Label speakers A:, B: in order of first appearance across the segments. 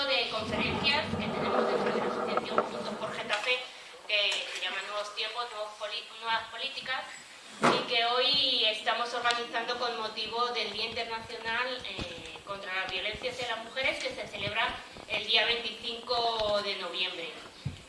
A: ciclo de conferencias que tenemos dentro de la asociación Juntos por Getafe, que se llama Nuevos Tiempos, Nuevas Políticas, y que hoy estamos organizando con motivo del Día Internacional contra las Violencias de las Mujeres, que se celebra el día 25 de noviembre.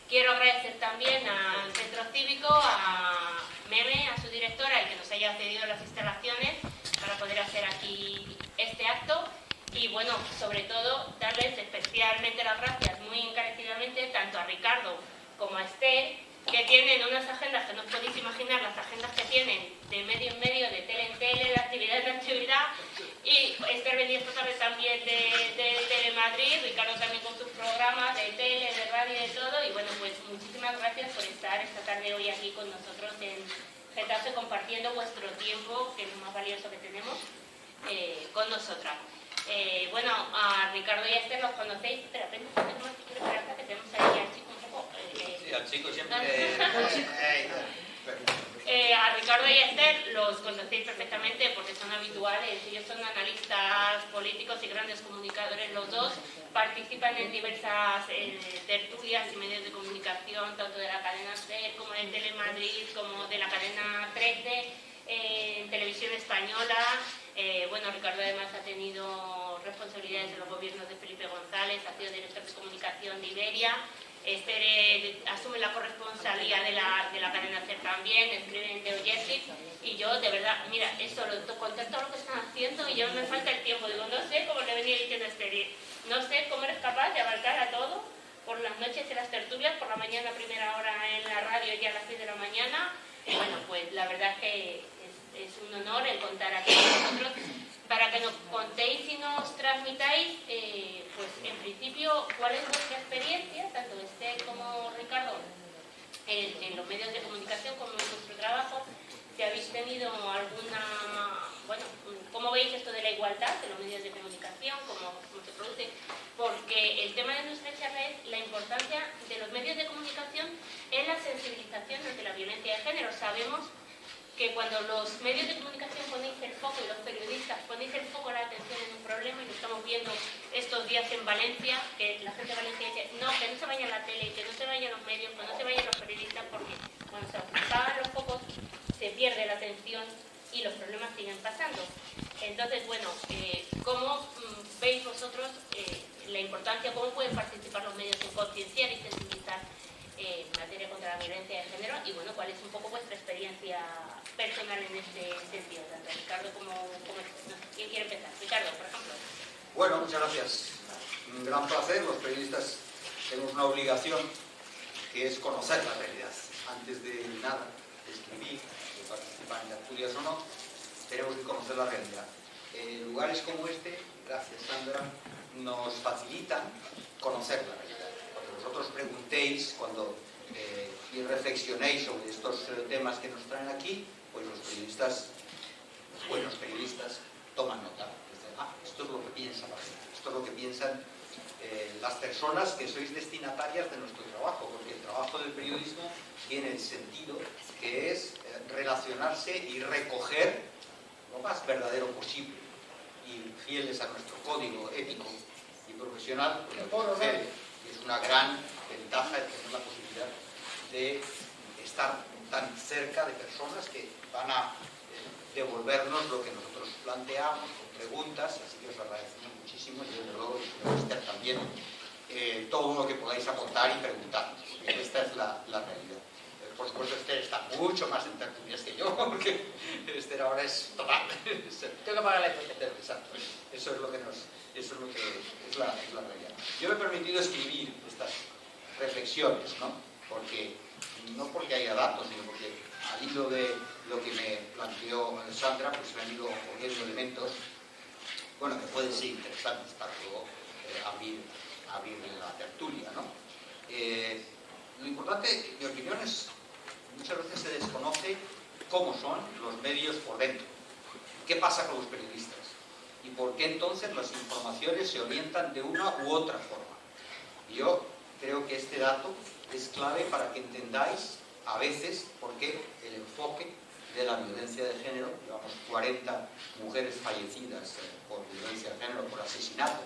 A: Quiero agradecer también al Centro Cívico, a Meme, a su directora, el que nos haya cedido las instalaciones para poder hacer aquí este acto. Y bueno, sobre todo, darles especialmente las gracias muy encarecidamente tanto a Ricardo como a Esther, que tienen unas agendas que no os podéis imaginar, las agendas que tienen de medio en medio, de tele en tele, de actividad en actividad. Y Esther venía esta tarde también de Telemadrid, Ricardo también con sus programas de tele, de radio y de todo. Y bueno, pues muchísimas gracias por estar esta tarde hoy aquí con nosotros en Getafe, compartiendo vuestro tiempo, que es lo más valioso que tenemos, con nosotras. Bueno, a Ricardo y a Esther los conocéis, pero apenas tenemos que esperar que tenemos ahí al chico un poco...
B: sí, al chico siempre...
A: a Ricardo y a Esther los conocéis perfectamente porque son habituales. Ellos son analistas políticos y grandes comunicadores los dos. Participan en diversas tertulias y medios de comunicación, tanto de la cadena SER como de Telemadrid, como de la cadena 13, en televisión española. Bueno, Ricardo además ha tenido responsabilidades en los gobiernos de Felipe González, ha sido director de comunicación de Iberia. Esther asume la corresponsalía de la cadena SER también, escribe en The Objective, y yo de verdad, mira, eso lo contento lo que están haciendo y yo me falta el tiempo, digo, no sé cómo le venía diciendo a Esther, no sé cómo eres capaz de abarcar a todo, por las noches en las tertulias, por la mañana a primera hora en la radio ya a las 6 de la mañana. Bueno, pues la verdad es que es un honor el contar aquí con nosotros para que nos contéis y nos transmitáis, pues en principio, cuál es vuestra experiencia, tanto Esther como Ricardo, en los medios de comunicación, como en vuestro trabajo, si habéis tenido alguna, bueno, cómo veis esto de la igualdad de los medios de comunicación, cómo se produce, porque el tema de nuestra charla es la importancia de los medios de comunicación en la sensibilización ante la violencia de género. Sabemos que cuando los medios de comunicación ponéis el foco y los periodistas ponéis el foco, la atención en un problema, y lo estamos viendo estos días en Valencia, que la gente de Valencia dice, no, que no se vaya la tele, que no se vayan los medios, que no se vayan los periodistas, porque cuando se apagan los focos se pierde la atención y los problemas siguen pasando. Entonces, bueno, ¿cómo veis vosotros la importancia, cómo pueden participar los medios en concienciar y sensibilizar en materia contra la violencia de género? Y bueno, ¿cuál es un poco vuestra experiencia personal en este sentido? Tanto Ricardo como no sé, ¿quién quiere empezar? Ricardo, por ejemplo.
C: Bueno, muchas gracias. Un gran placer. Los periodistas tenemos una obligación que es conocer la realidad. Antes de nada, de escribir, de participar en tertulias o no, tenemos que conocer la realidad. Lugares como este, gracias Sandra, nos facilitan conocer la realidad. Cuando vosotros preguntéis, cuando y reflexionéis sobre estos temas que nos traen aquí, pues los periodistas, los buenos periodistas, toman nota. Dicen, esto es lo que piensa la gente, esto es lo que piensan las personas que sois destinatarias de nuestro trabajo, porque el trabajo del periodismo tiene el sentido que es relacionarse y recoger lo más verdadero posible y fieles a nuestro código ético y profesional, y es una gran ventaja el tener la posibilidad de estar tan cerca de personas que van a devolvernos lo que nosotros planteamos con preguntas, así que os agradecemos muchísimo y desde luego Esther también todo lo que podáis aportar y preguntarnos, porque esta es la realidad. Por supuesto, Esther está mucho más en tertulias que yo, porque Esther ahora es total.
B: Tengo que pagar la hipoteca.
C: Exacto. Eso es lo que es la realidad. Yo me he permitido escribir estas reflexiones, ¿no? No porque haya datos, sino porque al hilo de lo que me planteó Sandra, pues me han ido ocurriendo elementos, bueno, que pueden ser interesantes para luego abrir la tertulia, ¿no? Lo importante, en mi opinión, es muchas veces se desconoce cómo son los medios por dentro, qué pasa con los periodistas y por qué entonces las informaciones se orientan de una u otra forma. Y yo creo que este dato es clave para que entendáis a veces por qué el enfoque de la violencia de género, llevamos 40 mujeres fallecidas por violencia de género, por asesinato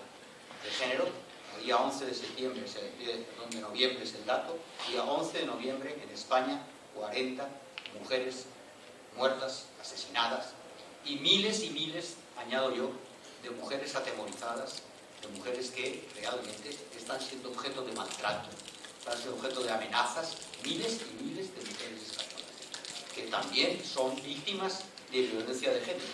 C: de género, a día 11 de noviembre es el dato, día 11 de noviembre en España 40 mujeres muertas, asesinadas, y miles, añado yo, de mujeres atemorizadas, de mujeres que realmente están siendo objeto de maltrato, están siendo objeto de amenazas, miles y miles de mujeres españolas, que también son víctimas de violencia de género.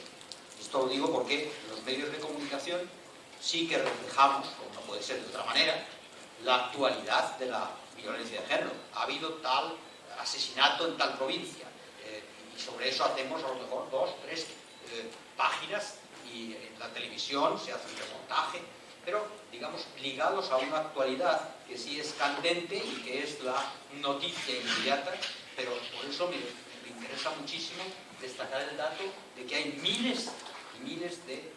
C: Esto lo digo porque los medios de comunicación sí que reflejamos, como no puede ser de otra manera, la actualidad de la violencia de género. Ha habido tal asesinato en tal provincia, y sobre eso hacemos a lo mejor 2, 3 páginas, y en la televisión se hace un reportaje, pero digamos ligados a una actualidad que sí es candente y que es la noticia inmediata, pero por eso me interesa muchísimo destacar el dato de que hay miles y miles de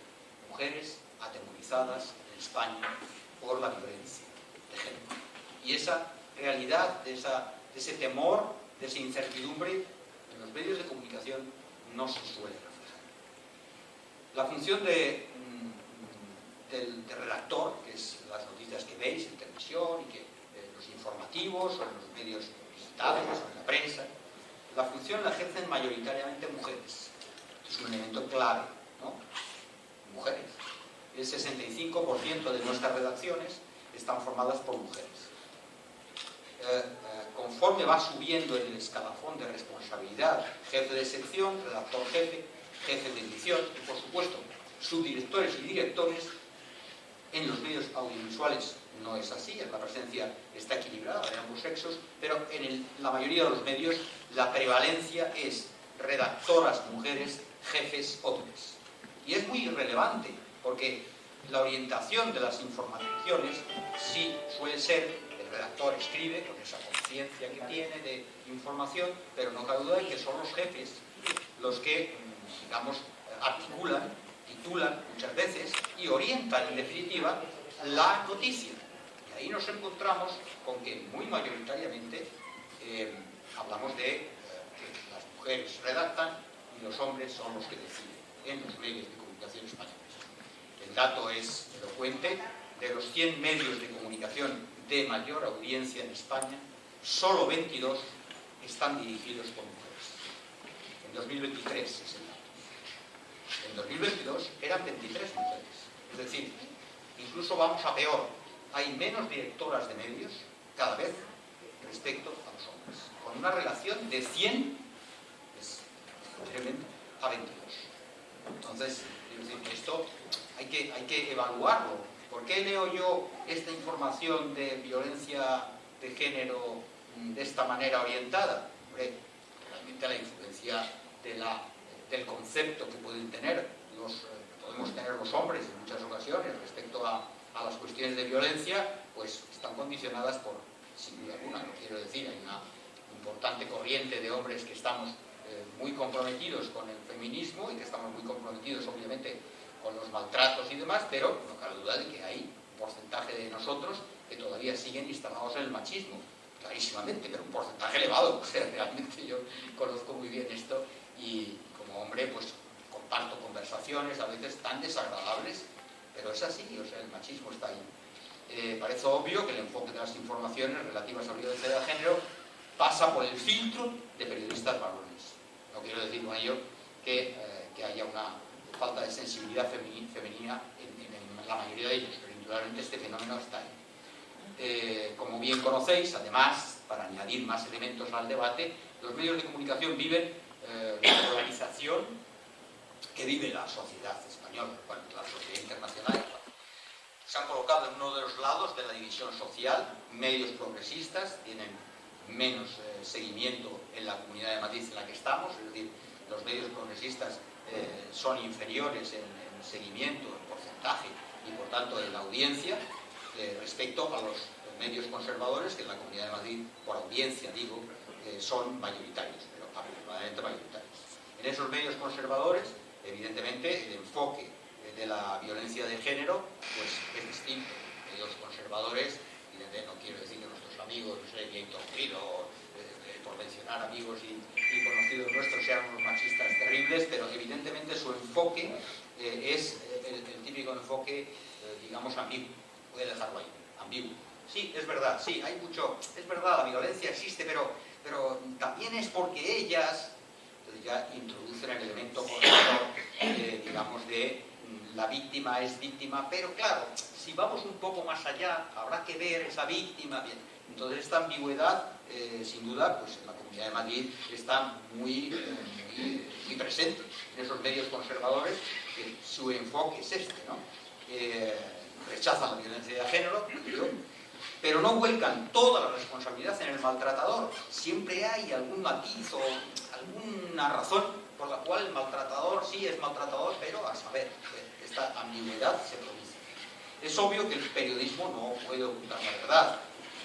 C: mujeres atemorizadas en España por la violencia de género. Y esa realidad, de ese temor, de esa incertidumbre, en los medios de comunicación no se suele reflejar. La función del redactor, que es las noticias que veis en televisión y que los informativos o en los medios digitales o en la prensa, la función la ejercen mayoritariamente mujeres. Es un elemento clave, ¿no? Mujeres. El 65% de nuestras redacciones están formadas por mujeres. Conforme va subiendo en el escalafón de responsabilidad, jefe de sección, redactor jefe, jefe de edición y, por supuesto, subdirectores y directores, en los medios audiovisuales no es así, la presencia está equilibrada de ambos sexos, pero en la mayoría de los medios la prevalencia es redactoras mujeres, jefes hombres. Y es muy relevante, porque la orientación de las informaciones sí suele ser: el redactor escribe con esa conciencia que tiene de información, pero no cabe duda de que son los jefes los que, digamos, articulan, titulan muchas veces y orientan en definitiva la noticia. Y ahí nos encontramos con que muy mayoritariamente hablamos de que las mujeres redactan y los hombres son los que deciden en los medios de comunicación españoles. El dato es elocuente: de los 100 medios de comunicación de mayor audiencia en España, solo 22 están dirigidos por mujeres. En 2023 es el dato. En 2022 eran 23 mujeres. Es decir, incluso vamos a peor. Hay menos directoras de medios cada vez respecto a los hombres, con una relación de 100 a 22. Entonces, es decir, esto hay que evaluarlo. ¿Por qué leo yo esta información de violencia de género de esta manera orientada? Hombre, realmente la influencia del concepto que podemos tener los hombres en muchas ocasiones respecto a las cuestiones de violencia, pues están condicionadas por, sin duda alguna, no quiero decir, hay una importante corriente de hombres que estamos muy comprometidos con el feminismo y que estamos muy comprometidos, obviamente, con los maltratos y demás, pero no cabe duda de que hay un porcentaje de nosotros que todavía siguen instalados en el machismo, clarísimamente, pero un porcentaje elevado. O sea, realmente yo conozco muy bien esto y como hombre pues comparto conversaciones a veces tan desagradables, pero es así, o sea, el machismo está ahí. Parece obvio que el enfoque de las informaciones relativas a la violencia de género pasa por el filtro de periodistas varones. No quiero decir con ello que haya una falta de sensibilidad femenina en la mayoría de ellos, pero indudablemente este fenómeno está ahí. Como bien conocéis, además, para añadir más elementos al debate, los medios de comunicación viven la polarización que vive la sociedad española, bueno, la sociedad internacional. Se han colocado en uno de los lados de la división social. Medios progresistas tienen menos seguimiento en la Comunidad de Madrid en la que estamos, es decir, los medios progresistas son inferiores en seguimiento, en porcentaje y por tanto en la audiencia respecto a los medios conservadores, que en la Comunidad de Madrid, por audiencia digo, son mayoritarios, pero aproximadamente mayoritarios. En esos medios conservadores, evidentemente, el enfoque de la violencia de género pues es distinto. Medios conservadores, no quiero decir que nuestros amigos, no sé, Víctor Giro, por mencionar amigos y conocidos nuestros, sean unos machistas terribles, pero evidentemente su enfoque es el típico enfoque, digamos, ambiguo. Voy a dejarlo ahí, ambiguo. Sí, es verdad, sí, hay mucho... Es verdad, la violencia existe, pero también es porque ellas... Entonces ya introducen el elemento corrector, digamos, de la víctima es víctima, pero claro, si vamos un poco más allá, habrá que ver esa víctima bien. Entonces esta ambigüedad, sin duda, pues en la Comunidad de Madrid está muy presente en esos medios conservadores, que su enfoque es este, ¿no? Rechazan la violencia de género, pero no vuelcan toda la responsabilidad en el maltratador. Siempre hay algún matiz o alguna razón por la cual el maltratador sí es maltratador, pero a saber, esta ambigüedad se produce. Es obvio que el periodismo no puede ocultar la verdad.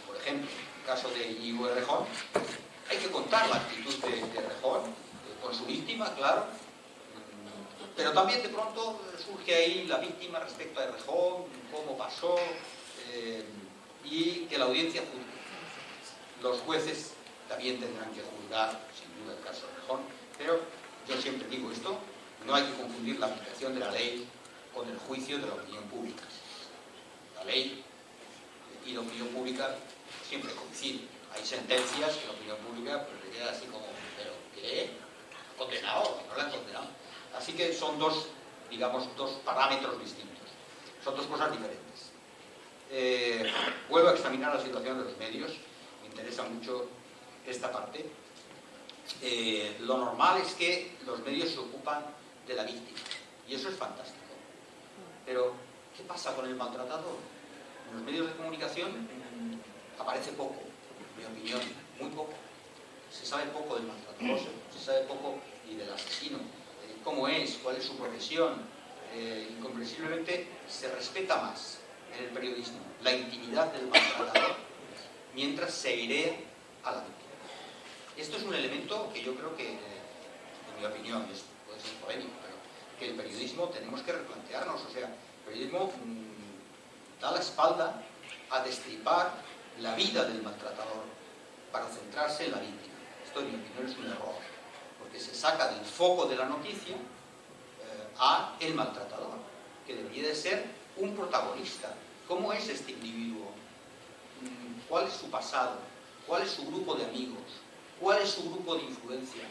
C: Por ejemplo, en el caso de Íñigo Errejón, hay que contar la actitud de Errejón con su víctima, claro, pero también de pronto surge ahí la víctima respecto a Errejón, cómo pasó, y que la audiencia juzgue. Los jueces también tendrán que juzgar, sin duda, el caso de Errejón, pero yo siempre digo esto, no hay que confundir la aplicación de la ley con el juicio de la opinión pública. La ley y la opinión pública siempre coinciden. Hay sentencias que la opinión pública pues, le queda así como, ¿pero qué? ¿Condenado? ¿No la han condenado? Así que son dos, digamos, dos parámetros distintos. Son dos cosas diferentes. Vuelvo a examinar la situación de los medios. Me interesa mucho esta parte. Lo normal es que los medios se ocupan de la víctima. Y eso es fantástico. Pero, ¿qué pasa con el maltratador? En los medios de comunicación aparece poco, en mi opinión, muy poco. Se sabe poco del maltratador, se sabe poco y del asesino, cómo es, cuál es su profesión. Incomprensiblemente se respeta más en el periodismo la intimidad del maltratador mientras se airea a la víctima. Esto es un elemento que yo creo que, en mi opinión, puede ser polémico, pero que el periodismo tenemos que replantearnos. O sea, el periodismo da la espalda a destripar la vida del maltratador para centrarse en la víctima. Esto, en mi opinión, es un error, porque se saca del foco de la noticia a el maltratador, que debería de ser un protagonista. ¿Cómo es este individuo? ¿Cuál es su pasado? ¿Cuál es su grupo de amigos? ¿Cuál es su grupo de influencia?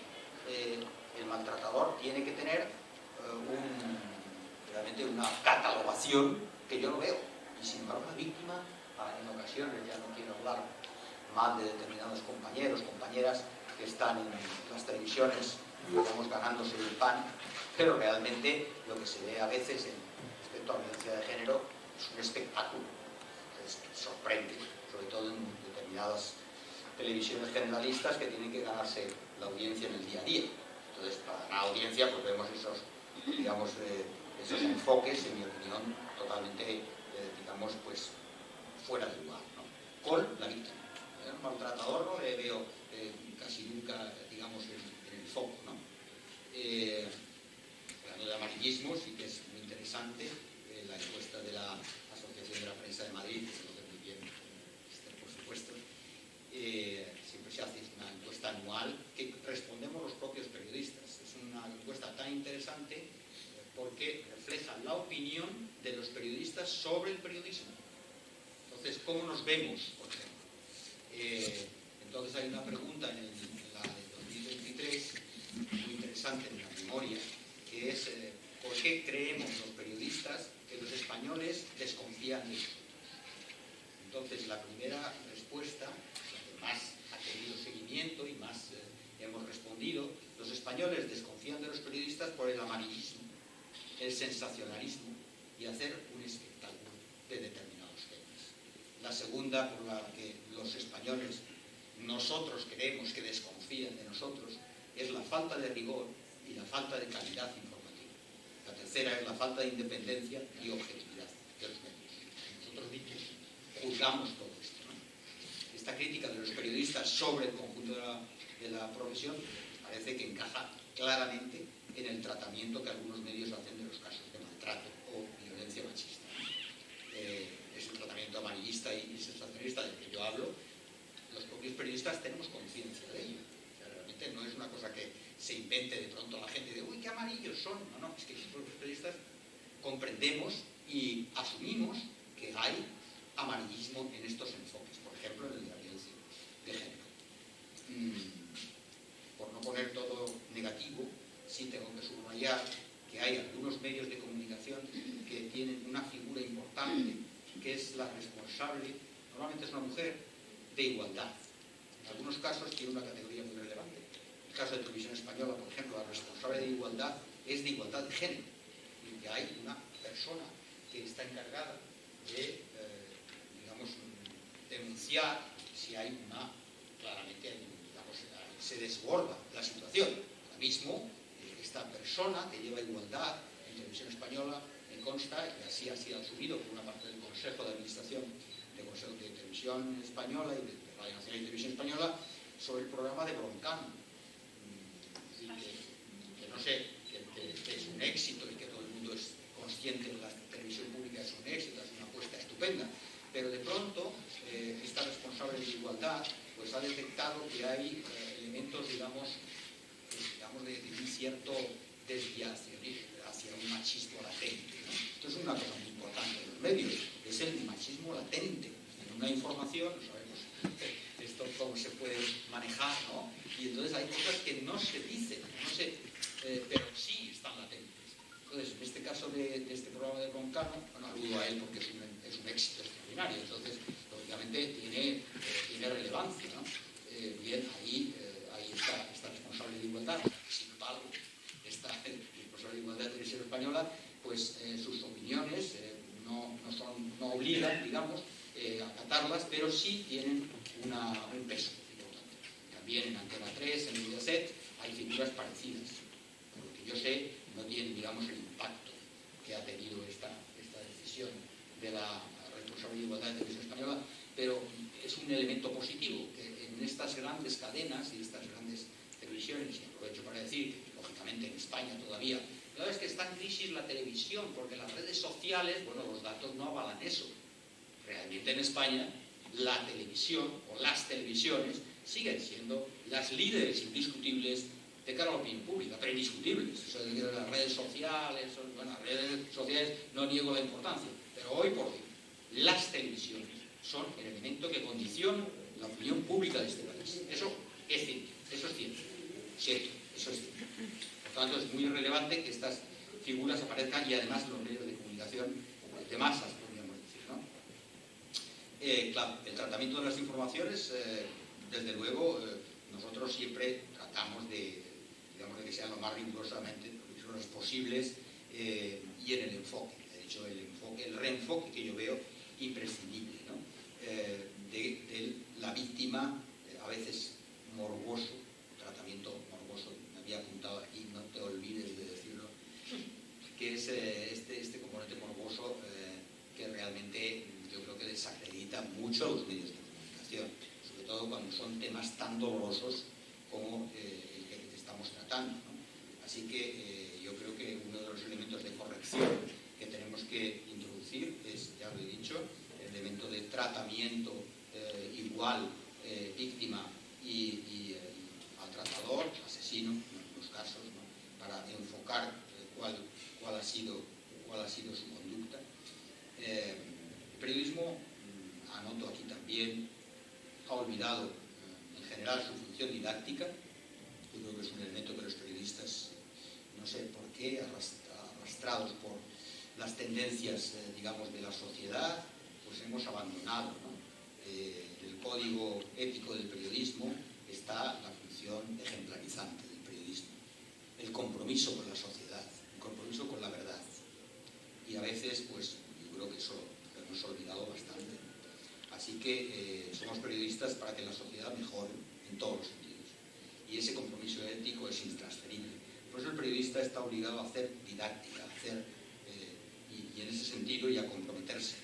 C: El maltratador tiene que tener realmente una catalogación que yo no veo. Y sin embargo la víctima, en ocasiones, ya no quiero hablar mal de determinados compañeros, compañeras que están en las televisiones, digamos, ganándose el pan, pero realmente lo que se ve a veces respecto a la violencia de género es un espectáculo. Sorprende, sobre todo en determinadas televisiones generalistas que tienen que ganarse la audiencia en el día a día. Entonces, para ganar audiencia, pues vemos esos, digamos, esos enfoques, en mi opinión, totalmente, digamos, pues fuera de lugar, ¿no? Con la víctima. El maltratador no le veo casi nunca, digamos, en el foco, ¿no? Hablando de amarillismo, sí que es muy interesante la encuesta de la Asociación de la Prensa de Madrid, que se conoce muy bien, por supuesto. Siempre se hace una encuesta anual que respondemos los propios periodistas. Es una encuesta tan interesante porque refleja la opinión de los periodistas sobre el periodismo. Entonces, ¿cómo nos vemos, por ejemplo? Entonces hay una pregunta en la de 2023, muy interesante en la memoria, que es ¿por qué creemos los periodistas que los españoles desconfían de nosotros? Entonces, la primera respuesta, la que más ha tenido seguimiento y más hemos respondido, los españoles desconfían de los periodistas por el amarillismo, el sensacionalismo y hacer un espectáculo de determinados temas. La segunda, por la que los españoles, nosotros creemos que desconfían de nosotros, es la falta de rigor y la falta de calidad informativa. La tercera es la falta de independencia y objetividad de los medios. Nosotros dichos juzgamos todo esto, ¿no? Esta crítica de los periodistas sobre el conjunto de la profesión parece que encaja claramente en el tratamiento que algunos medios hacen de los casos de maltrato o violencia machista. Es un tratamiento amarillista y sensacionalista del que yo hablo. Los propios periodistas tenemos conciencia de ello. O sea, realmente no es una cosa que se invente de pronto la gente de uy, qué amarillos son. No, no, es que los propios periodistas comprendemos y asumimos que hay amarillismo en estos enfoques, por ejemplo en el de la violencia de género. Por no poner todo negativo, sí tengo que subrayar que hay algunos medios de comunicación que tienen una figura importante, que es la responsable, normalmente es una mujer, de igualdad. En algunos casos tiene una categoría muy relevante. En el caso de Televisión Española, por ejemplo, la responsable de igualdad es de igualdad de género, y que hay una persona que está encargada de, digamos, denunciar si hay claramente, digamos, se desborda la situación. Ahora mismo, esta persona que lleva igualdad en Televisión Española, me consta, y así ha sido asumido por una parte del Consejo de Administración de Televisión Española y de Radio Nacional y Televisión Española, sobre el programa de Broncano. Que no sé, que es un éxito y que todo el mundo es consciente de que la televisión pública es un éxito, es una apuesta estupenda, pero de pronto esta responsable de igualdad pues ha detectado que hay elementos, digamos, de un cierto desviacionismo hacia un machismo latente, ¿no? Esto es una cosa muy importante en los medios, es el machismo latente. En una información, no sabemos esto cómo se puede manejar, ¿no? Y entonces hay cosas que no se dicen, pero sí están latentes. Entonces, en este caso de este programa de Broncano, bueno, aludo a él porque es un éxito extraordinario, entonces, lógicamente, tiene relevancia, ¿no? Bien, ahí está esta responsable de igualdad, sin embargo, esta responsable de igualdad de Televisión Española, pues sus opiniones no obligan, digamos, a acatarlas, pero sí tienen un peso importante. También en Antena 3, en Mediaset, hay figuras parecidas. Por lo que yo sé, no tienen, digamos, el impacto que ha tenido esta decisión de la responsable de igualdad de Televisión Española, pero es un elemento positivo, que en estas grandes cadenas y estas grandes televisiones, y aprovecho para decir, lógicamente en España todavía, la verdad es que está en crisis la televisión, porque las redes sociales, bueno, los datos no avalan eso. Realmente en España la televisión o las televisiones siguen siendo las líderes indiscutibles de cara a la opinión pública, pero indiscutibles. Eso de que las redes sociales, bueno, las redes sociales no niego la importancia, pero hoy por hoy las televisiones son el elemento que condiciona la opinión pública de este país. Eso es cierto, eso es cierto. Cierto, eso es cierto. Por tanto, es muy relevante que estas figuras aparezcan y además los medios de comunicación de masas, podríamos decir, ¿no? Claro, el tratamiento de las informaciones, desde luego, nosotros siempre tratamos de que sean lo más rigurosamente posibles y en el enfoque. De hecho, el reenfoque que yo veo imprescindible, ¿no? De la víctima, a veces morboso, tratamiento morboso, me había apuntado aquí, no te olvides de decirlo, que es este componente morboso que realmente yo creo que desacredita mucho a los medios de comunicación, sobre todo cuando son temas tan dolorosos como el que estamos tratando, ¿no? Así que yo creo que uno de los elementos de corrección que tenemos que introducir es, ya lo he dicho, el elemento de tratamiento igual, víctima y maltratador, asesino, en algunos casos, ¿no? Para enfocar cuál ha sido su conducta. El periodismo, anoto aquí también, ha olvidado en general su función didáctica. Yo creo que es un elemento que los periodistas, no sé por qué, arrastrados por las tendencias, digamos, de la sociedad, pues hemos abandonado, ¿no? El código ético del periodismo está la función ejemplarizante del periodismo, el compromiso con la sociedad, el compromiso con la verdad. Y a veces, pues, yo creo que eso lo hemos olvidado bastante. Así que somos periodistas para que la sociedad mejore en todos los sentidos. Y ese compromiso ético es intransferible. Por eso el periodista está obligado a hacer didáctica, y en ese sentido y a comprometerse.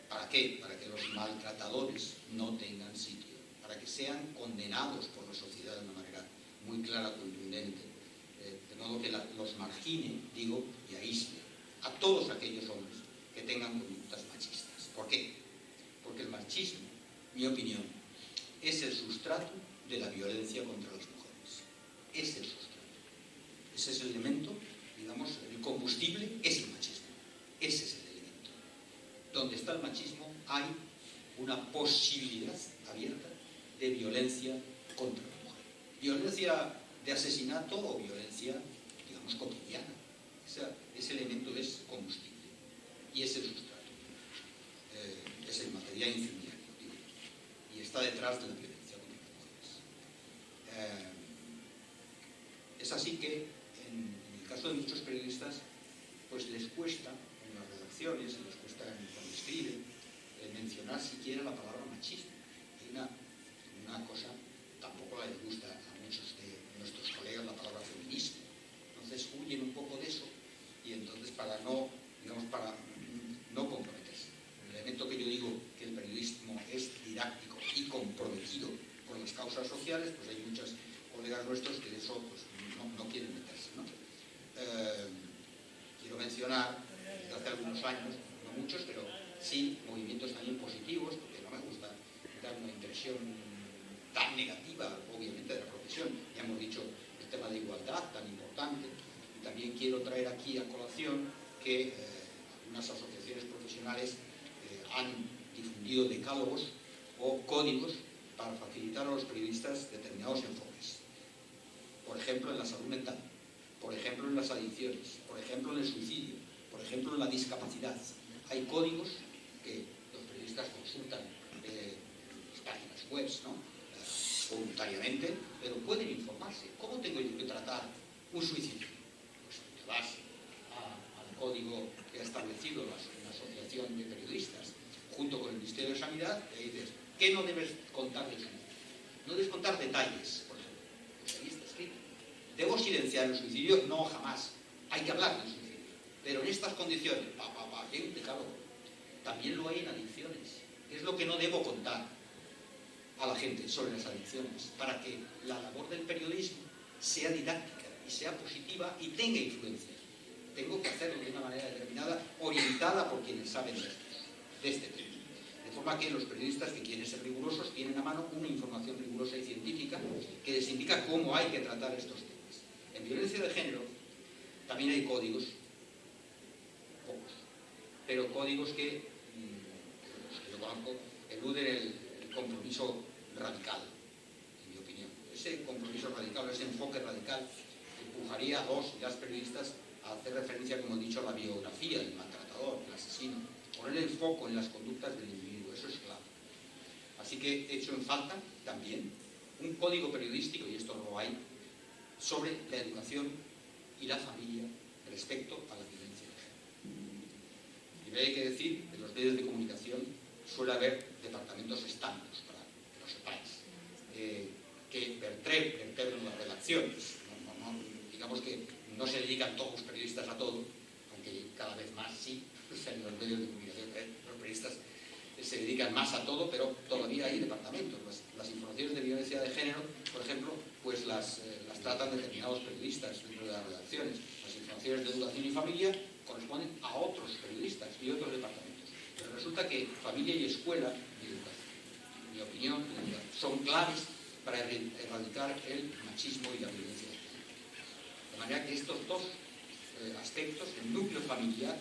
C: ¿Para qué? Para que los maltratadores no tengan sitio, para que sean condenados por la sociedad de una manera muy clara, contundente, de modo que los margine, digo, y aísle a todos aquellos hombres que tengan conductas machistas. ¿Por qué? Porque el machismo, mi opinión, es el sustrato de la violencia contra las mujeres. Es el sustrato. Ese es el elemento, digamos, el combustible es el machismo. Ese es el elemento. Donde está el machismo, hay una posibilidad abierta de violencia contra la mujer. Violencia de asesinato o violencia, digamos, cotidiana. Ese elemento es combustible y es el sustrato. Es el material incendiario, digo, y está detrás de la violencia contra las mujeres. Es así que, en el caso de muchos periodistas, pues les cuesta, en las redacciones, les cuesta cuando escriben, mencionar siquiera la palabra machismo. Hay una cosa, tampoco les gusta a muchos de nuestros colegas la palabra feminismo. Entonces huyen un poco de eso y entonces para no comprometerse. El elemento que yo digo que el periodismo es didáctico y comprometido con las causas sociales, pues hay muchos colegas nuestros que de eso pues, no quieren meterse, ¿no? Quiero mencionar, desde hace algunos años, no muchos, pero sí movimientos también positivos, porque no me gusta dar una impresión tan negativa, obviamente, de la profesión. Ya hemos dicho el tema de igualdad, tan importante. Y también quiero traer aquí a colación que algunas asociaciones profesionales han difundido decálogos o códigos para facilitar a los periodistas determinados enfoques. Por ejemplo, en la salud mental, por ejemplo, en las adicciones, por ejemplo, en el suicidio, por ejemplo, en la discapacidad. Hay códigos que los periodistas consultan las páginas web, ¿no? Voluntariamente, pero pueden informarse. ¿Cómo tengo yo que tratar un suicidio? Pues te vas al código que ha establecido la Asociación de Periodistas junto con el Ministerio de Sanidad y dices, ¿qué no debes contar del suicidio? No debes contar detalles, por ejemplo. Pues ahí está escrito. ¿Debo silenciar el suicidio? No, jamás. Hay que hablar del suicidio. Pero en estas condiciones, hay un decálogo. También lo hay en adicciones. ¿Qué es lo que no debo contar a la gente sobre las adicciones? Para que la labor del periodismo sea didáctica y sea positiva y tenga influencia. Tengo que hacerlo de una manera determinada, orientada por quienes saben de este tema. De forma que los periodistas que quieren ser rigurosos tienen a mano una información rigurosa y científica que les indica cómo hay que tratar estos temas. En violencia de género también hay códigos, pocos, pero códigos que, los que yo conozco, eluden el compromiso radical, en mi opinión. Ese compromiso radical, ese enfoque radical, empujaría a los y las periodistas a hacer referencia, como he dicho, a la biografía del maltratador, del asesino, poner el foco en las conductas del individuo, eso es clave. Así que he hecho en falta también un código periodístico, y esto no lo hay, sobre la educación y la familia respecto a la violencia de género. Y hay que decir que en los medios de comunicación suele haber departamentos estancos, para que lo sepáis, que vertebran las redacciones. Digamos que no se dedican todos los periodistas a todo, aunque cada vez más sí, en los medios de comunicación los periodistas se dedican más a todo, pero todavía hay departamentos. Las informaciones de violencia de género, por ejemplo, pues las tratan determinados periodistas dentro de las redacciones. Las informaciones de educación y familia corresponden a otros periodistas y otros departamentos. Pero resulta que familia y escuela, en mi opinión, son claves para erradicar el machismo y la violencia de género. De manera que estos dos aspectos, el núcleo familiar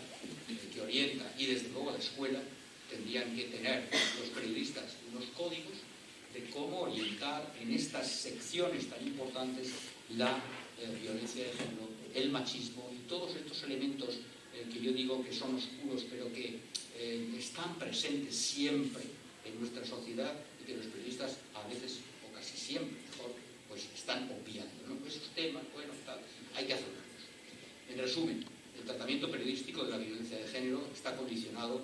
C: que orienta y desde luego la escuela, tendrían que tener los periodistas unos códigos de cómo orientar en estas secciones tan importantes la violencia de género, el machismo y todos estos elementos que yo digo que son oscuros, pero que están presentes siempre en nuestra sociedad y que los periodistas a veces, o casi siempre, mejor, pues están obviando, ¿no? Esos temas, bueno, tal, hay que hacerlos. En resumen, el tratamiento periodístico de la violencia de género está condicionado,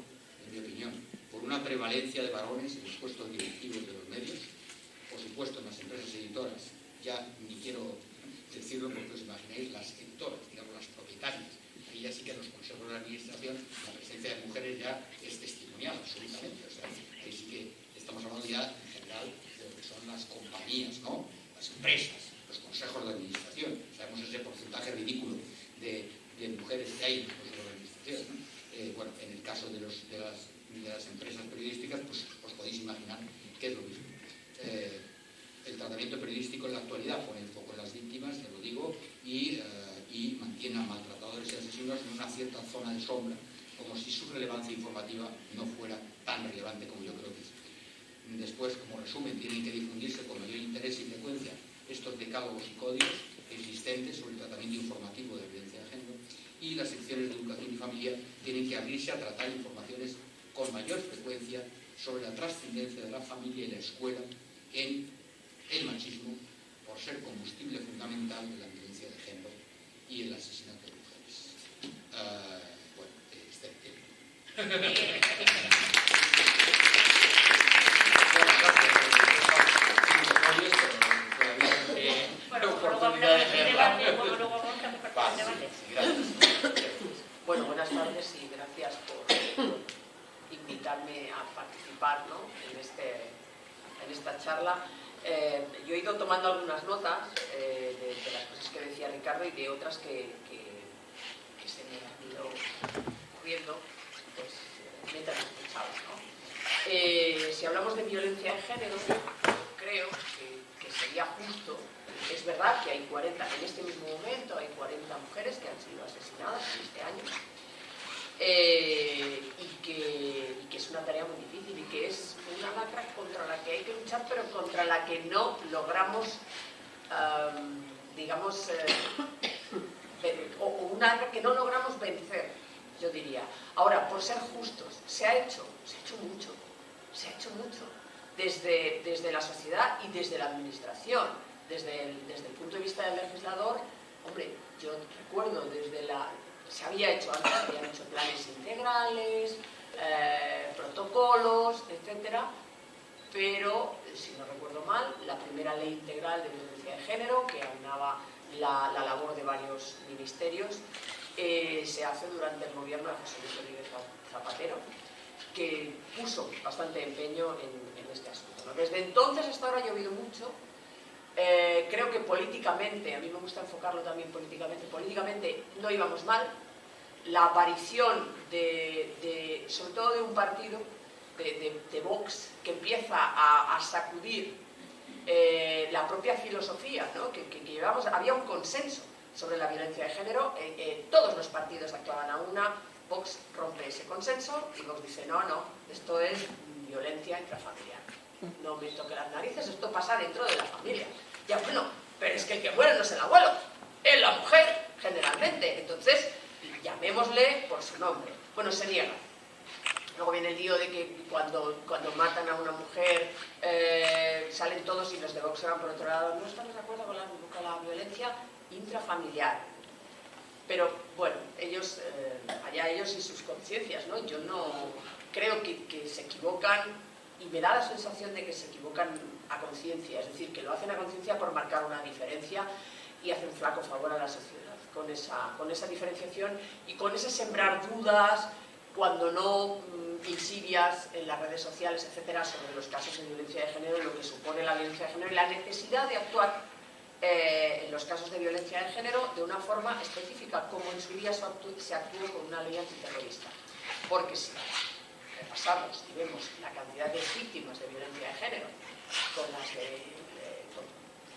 C: en mi opinión, por una prevalencia de varones en los puestos directivos de los medios, por supuesto en las empresas editoras, ya ni quiero decirlo porque os imagináis las editoras, digamos las propietarias, ahí ya sí que en los consejos de administración la presencia de mujeres ya es testimonial absolutamente, o sea, ahí sí que estamos hablando ya en general de lo que son las compañías, ¿no? Las empresas, los consejos de administración, sabemos ese porcentaje ridículo de mujeres que hay en los consejos de administración, ¿no? Bueno, en el caso de las empresas periodísticas, pues os podéis imaginar que es lo mismo. El tratamiento periodístico en la actualidad pone el foco en las víctimas, te lo digo, y mantiene a maltratadores y asesinos en una cierta zona de sombra
D: como si su relevancia informativa no fuera tan relevante como yo creo que es. Después, como resumen, tienen que difundirse con mayor interés y frecuencia estos decálogos y códigos existentes sobre el tratamiento informativo de violencia de género, y las secciones de educación y familia tienen que abrirse a tratar informaciones con mayor frecuencia sobre la trascendencia de la familia y la escuela en el machismo, por ser combustible fundamental de la violencia de género y el asesinato de mujeres. Bueno,
E: Bueno, buenas tardes y gracias por invitarme a participar, ¿no?, en esta charla. Yo he ido tomando algunas notas de las cosas que decía Ricardo y de otras que se me han ido ocurriendo pues, mientras escuchaba, ¿no? Si hablamos de violencia de género, creo que sería justo. Es verdad que hay 40, en este mismo momento hay 40 mujeres que han sido asesinadas en este año, y que es una tarea muy difícil y que es una lacra contra la que hay que luchar, pero contra la que no logramos, digamos, o una lacra que no logramos vencer, yo diría. Ahora, por ser justos, se ha hecho mucho desde la sociedad y desde la administración. Desde el punto de vista del legislador, hombre, yo recuerdo se había hecho antes, se habían hecho planes integrales, protocolos, etcétera, pero, si no recuerdo mal, la primera ley integral de violencia de género, que aunaba la labor de varios ministerios, se hace durante el gobierno de José Luis Rodríguez Zapatero, que puso bastante empeño en este asunto, ¿no? Desde entonces hasta ahora ha llovido mucho. Creo que políticamente, a mí me gusta enfocarlo también políticamente no íbamos mal. La aparición sobre todo de un partido, de Vox, que empieza a sacudir la propia filosofía, ¿no?, que llevamos. Había un consenso sobre la violencia de género, todos los partidos actuaban a una. Vox rompe ese consenso y Vox dice, no, esto es violencia intrafamiliar. No me toque las narices, esto pasa dentro de la familia. Ya bueno, pero es que el que muere no es el abuelo, es la mujer, generalmente. Entonces, llamémosle por su nombre. Bueno, se niega. Luego viene el lío de que cuando matan a una mujer salen todos y los de Vox se van por otro lado. No estamos de acuerdo con la violencia intrafamiliar. Pero bueno, allá ellos y sus conciencias, ¿no? Yo no creo que se equivocan. Y me da la sensación de que se equivocan a conciencia, es decir, que lo hacen a conciencia por marcar una diferencia y hacen flaco favor a la sociedad con esa diferenciación y con ese sembrar dudas, cuando no insidias en las redes sociales, etcétera, sobre los casos de violencia de género, lo que supone la violencia de género y la necesidad de actuar en los casos de violencia de género de una forma específica, como en su día se actuó con una ley antiterrorista. Porque si repasamos y vemos la cantidad de víctimas de violencia de género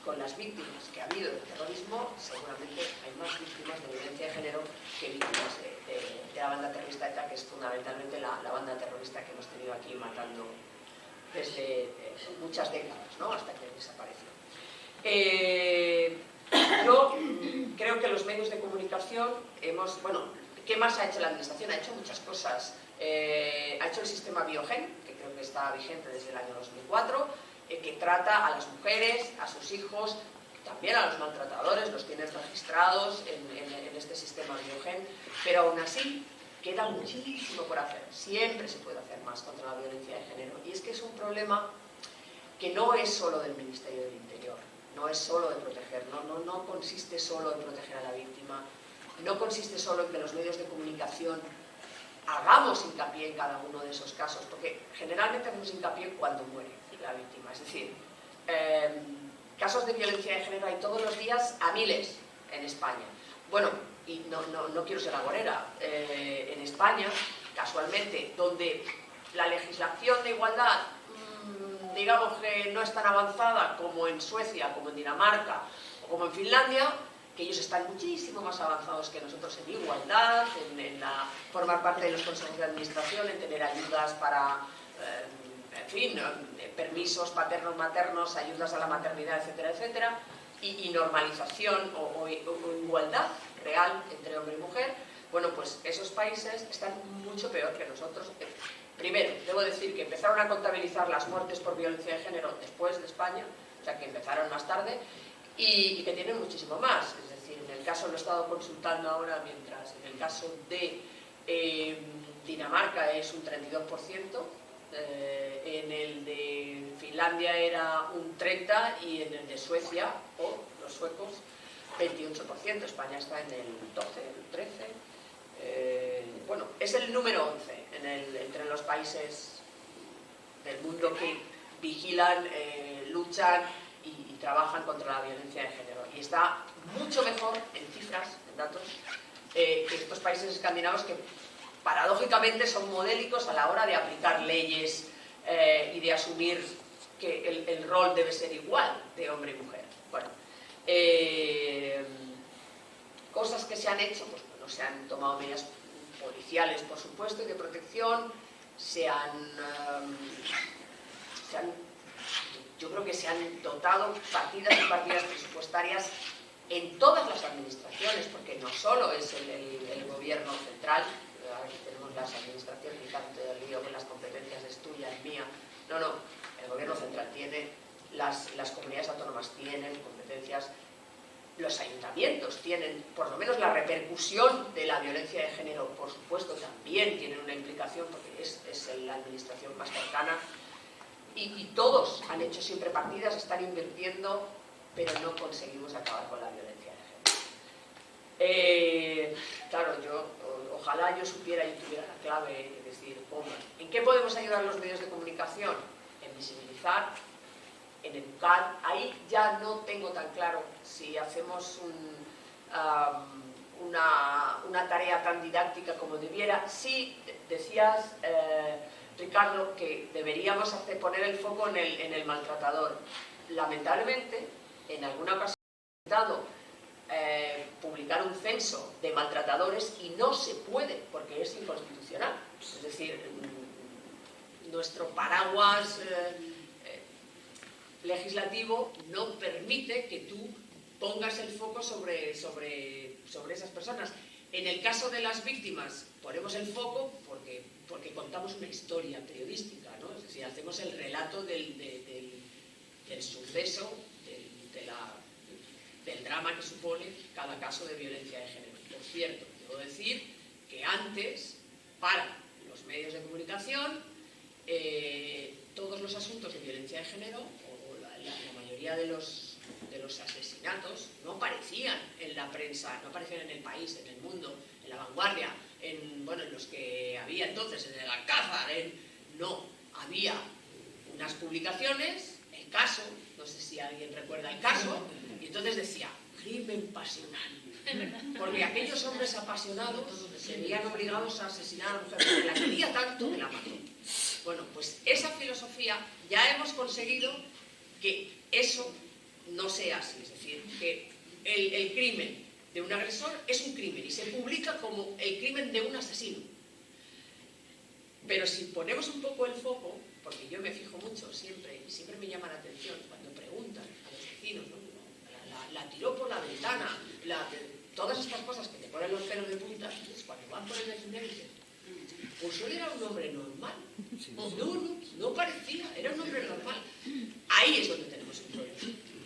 E: con las víctimas que ha habido del terrorismo, seguramente hay más víctimas de violencia de género que víctimas de la banda terrorista ETA, que es fundamentalmente la banda terrorista que hemos tenido aquí matando desde muchas décadas, ¿no?, hasta que desapareció. Yo creo que los medios de comunicación ¿qué más ha hecho la administración? Ha hecho muchas cosas. Ha hecho el sistema Biogen, que creo que está vigente desde el año 2004, que trata a las mujeres, a sus hijos, también a los maltratadores, los tienen registrados en este sistema Biogen, pero aún así queda muchísimo por hacer. Siempre se puede hacer más contra la violencia de género, y es que es un problema que no es solo del Ministerio del Interior, no es solo de proteger, no consiste solo en proteger a la víctima, no consiste solo en que los medios de comunicación hagamos hincapié en cada uno de esos casos, porque generalmente hacemos hincapié cuando muere la víctima. Es decir, casos de violencia de género hay todos los días a miles en España. Bueno, y no quiero ser agorera, en España, casualmente, donde la legislación de igualdad, digamos que no es tan avanzada como en Suecia, como en Dinamarca o como en Finlandia, que ellos están muchísimo más avanzados que nosotros en igualdad, en formar parte de los consejos de administración, en tener ayudas para, en fin, permisos paternos, maternos, ayudas a la maternidad, etcétera, etcétera, y normalización o igualdad real entre hombre y mujer. Bueno, pues esos países están mucho peor que nosotros. Primero, debo decir que empezaron a contabilizar las muertes por violencia de género después de España, o sea que empezaron más tarde, y que tienen muchísimo más. Es decir, en el caso, lo he estado consultando ahora, mientras en el caso de Dinamarca es un 32%, en el de Finlandia era un 30% y en el de Suecia, o los suecos, 28%. España está en el 12, el 13%. Bueno, es el número 11 entre los países del mundo que vigilan, luchan y trabajan contra la violencia de género. Y está mucho mejor en cifras, en datos, que estos países escandinavos que paradójicamente son modélicos a la hora de aplicar leyes y de asumir que el rol debe ser igual de hombre y mujer. Bueno, cosas que se han hecho, pues bueno, se han tomado medidas policiales, por supuesto, y de protección, yo creo que se han dotado partidas y partidas presupuestarias en todas las administraciones, porque no solo es el gobierno central, aquí tenemos las administraciones, y tanto del lío que las competencias es tuya, es mía, no, el gobierno central tiene, las comunidades autónomas tienen competencias, los ayuntamientos tienen, por lo menos la repercusión de la violencia de género, por supuesto, también tienen una implicación, porque es la administración más cercana, y todos han hecho siempre partidas, están invirtiendo, pero no conseguimos acabar con la violencia de género. Claro, ojalá yo supiera y tuviera la clave, es decir, ¿en qué podemos ayudar los medios de comunicación? En visibilizar, en educar. Ahí ya no tengo tan claro si hacemos una tarea tan didáctica como debiera. Sí, decías, Ricardo, que deberíamos poner el foco en el maltratador. Lamentablemente, en alguna ocasión he intentado publicar un censo de maltratadores y no se puede, porque es inconstitucional. Es decir, nuestro paraguas legislativo no permite que tú pongas el foco sobre esas personas. En el caso de las víctimas ponemos el foco porque contamos una historia periodística, ¿no? Es decir, hacemos el relato del suceso, del drama que supone cada caso de violencia de género. Por cierto, debo decir que antes, para los medios de comunicación, todos los asuntos de violencia de género, o la mayoría de los asesinatos, no aparecían en la prensa, no aparecían en El País, en El Mundo, en La Vanguardia, en los que había entonces, en El Alcázar, no, había unas publicaciones, El Caso, no sé si alguien recuerda El Caso, y entonces decía, crimen pasional, porque aquellos hombres apasionados se veían obligados a asesinar a la mujer, porque la quería tanto que la mató. Bueno, pues esa filosofía ya hemos conseguido que eso no sea así, es decir, que el crimen de un agresor es un crimen y se publica como el crimen de un asesino. Pero si ponemos un poco el foco, porque yo me fijo mucho siempre, y siempre me llama la atención cuando preguntan a los vecinos, ¿no? La tiró por la ventana, todas estas cosas que te ponen los pelos de punta, entonces cuando van por el vecindario dicen, pues hoy era un hombre normal. No parecía, era un hombre normal. Ahí es donde tenemos un problema.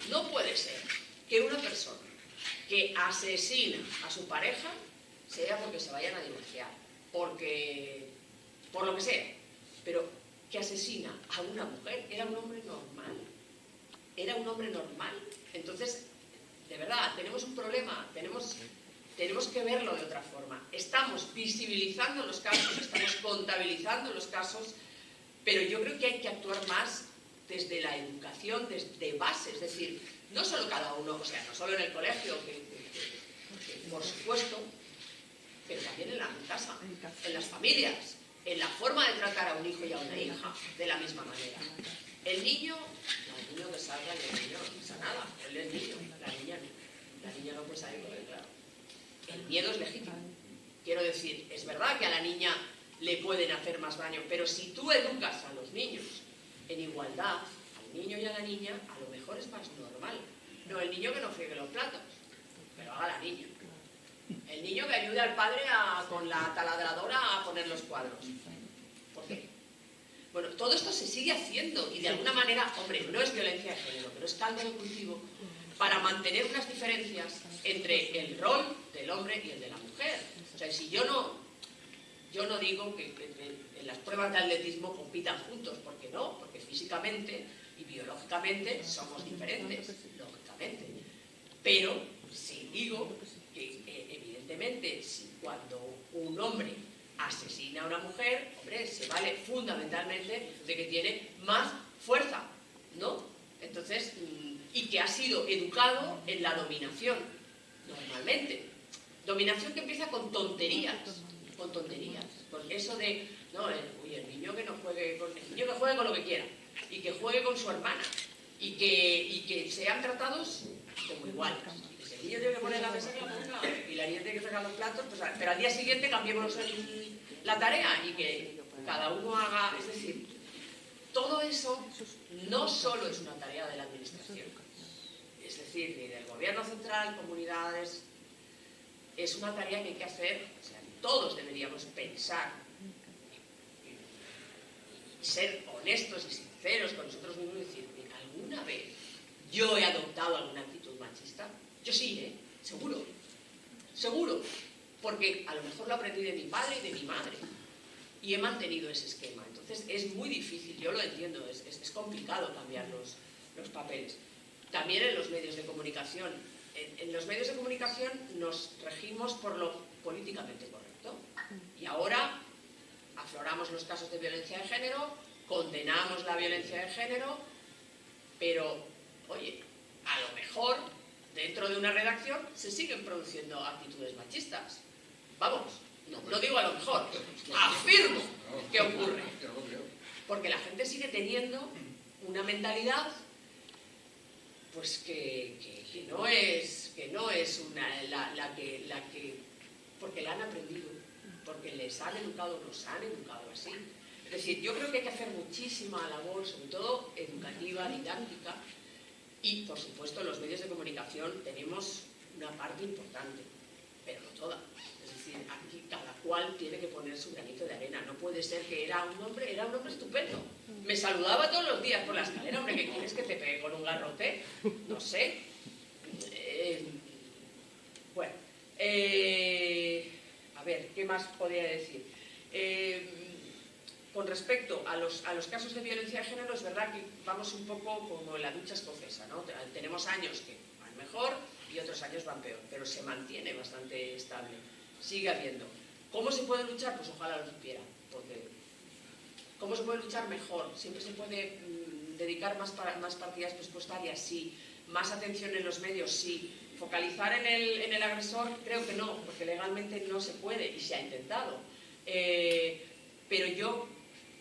E: No puede ser que una persona que asesina a su pareja sea porque se vayan a divorciar, por lo que sea, pero que asesina a una mujer era un hombre normal. Era un hombre normal. Entonces, de verdad, tenemos un problema, tenemos que verlo de otra forma. Estamos visibilizando los casos, estamos contabilizando los casos, pero yo creo que hay que actuar más desde la educación, desde base, es decir, no solo cada uno, o sea, no solo en el colegio, que por supuesto, pero también en la casa, en las familias, en la forma de tratar a un hijo y a una hija, de la misma manera. El niño que salga, el niño no pasa nada, él es niño, la niña no. La niña no puede salir porque, claro, el miedo es legítimo. Quiero decir, es verdad que a la niña le pueden hacer más daño, pero si tú educas a los niños en igualdad, al niño y a la niña, a lo mejor es más normal. No el niño que no friegue los platos, pero haga la niña. El niño que ayude al padre con la taladradora a poner los cuadros. ¿Por qué? Bueno, todo esto se sigue haciendo y de alguna manera, hombre, no es violencia de género, pero es caldo de cultivo para mantener unas diferencias entre el rol del hombre y el de la mujer. O sea, si yo no digo que en las pruebas de atletismo compitan juntos, porque no, porque físicamente y biológicamente somos diferentes, lógicamente. Pero sí digo que evidentemente si cuando un hombre asesina a una mujer, hombre, se vale fundamentalmente de que tiene más fuerza, ¿no? Entonces, y que ha sido educado en la dominación, normalmente. Dominación que empieza con tonterías, con eso de, no, el niño que no juegue con, el niño que juegue con lo que quiera, y que juegue con su hermana, y que sean tratados como iguales. Y si el niño tiene que poner la mesa, que la ponga, y la niña tiene que fregar los platos, pues, pero al día siguiente cambiemos la tarea y que cada uno haga, es decir, todo eso no solo es una tarea de la administración, es decir, ni del gobierno central, comunidades, es una tarea que hay que hacer, o sea, todos deberíamos pensar y ser honestos y sinceros con nosotros mismos y decir, ¿alguna vez yo he adoptado alguna actitud machista? Yo sí, seguro, porque a lo mejor lo aprendí de mi padre y de mi madre y he mantenido ese esquema. Entonces es muy difícil, yo lo entiendo, es complicado cambiar los papeles. También en los medios de comunicación. En los medios de comunicación nos regimos por lo políticamente correcto. Y ahora afloramos los casos de violencia de género, condenamos la violencia de género, pero, oye, a lo mejor dentro de una redacción se siguen produciendo actitudes machistas. Vamos, no digo a lo mejor, afirmo que ocurre. Porque la gente sigue teniendo una mentalidad pues que no es la que porque la han aprendido, porque les han educado, nos han educado así. Es decir, yo creo que hay que hacer muchísima labor, sobre todo educativa, didáctica, y por supuesto en los medios de comunicación tenemos una parte importante, pero no toda. Es decir, aquí cada cual tiene que poner su granito de arena. No puede ser que era un hombre estupendo. Me saludaba todos los días por la escalera. Hombre, ¿qué quieres que te pegue con un garrote? No sé. Bueno, a ver, ¿qué más podría decir? Con respecto a los casos de violencia de género, es verdad que vamos un poco como en la ducha escocesa, ¿no? Tenemos años que van mejor y otros años van peor, pero se mantiene bastante estable. Sigue habiendo. ¿Cómo se puede luchar? Pues ojalá lo supiera, porque ¿cómo se puede luchar mejor? Siempre se puede dedicar más partidas presupuestarias, sí. Más atención en los medios, sí. Focalizar en el agresor, creo que no, porque legalmente no se puede y se ha intentado. Pero yo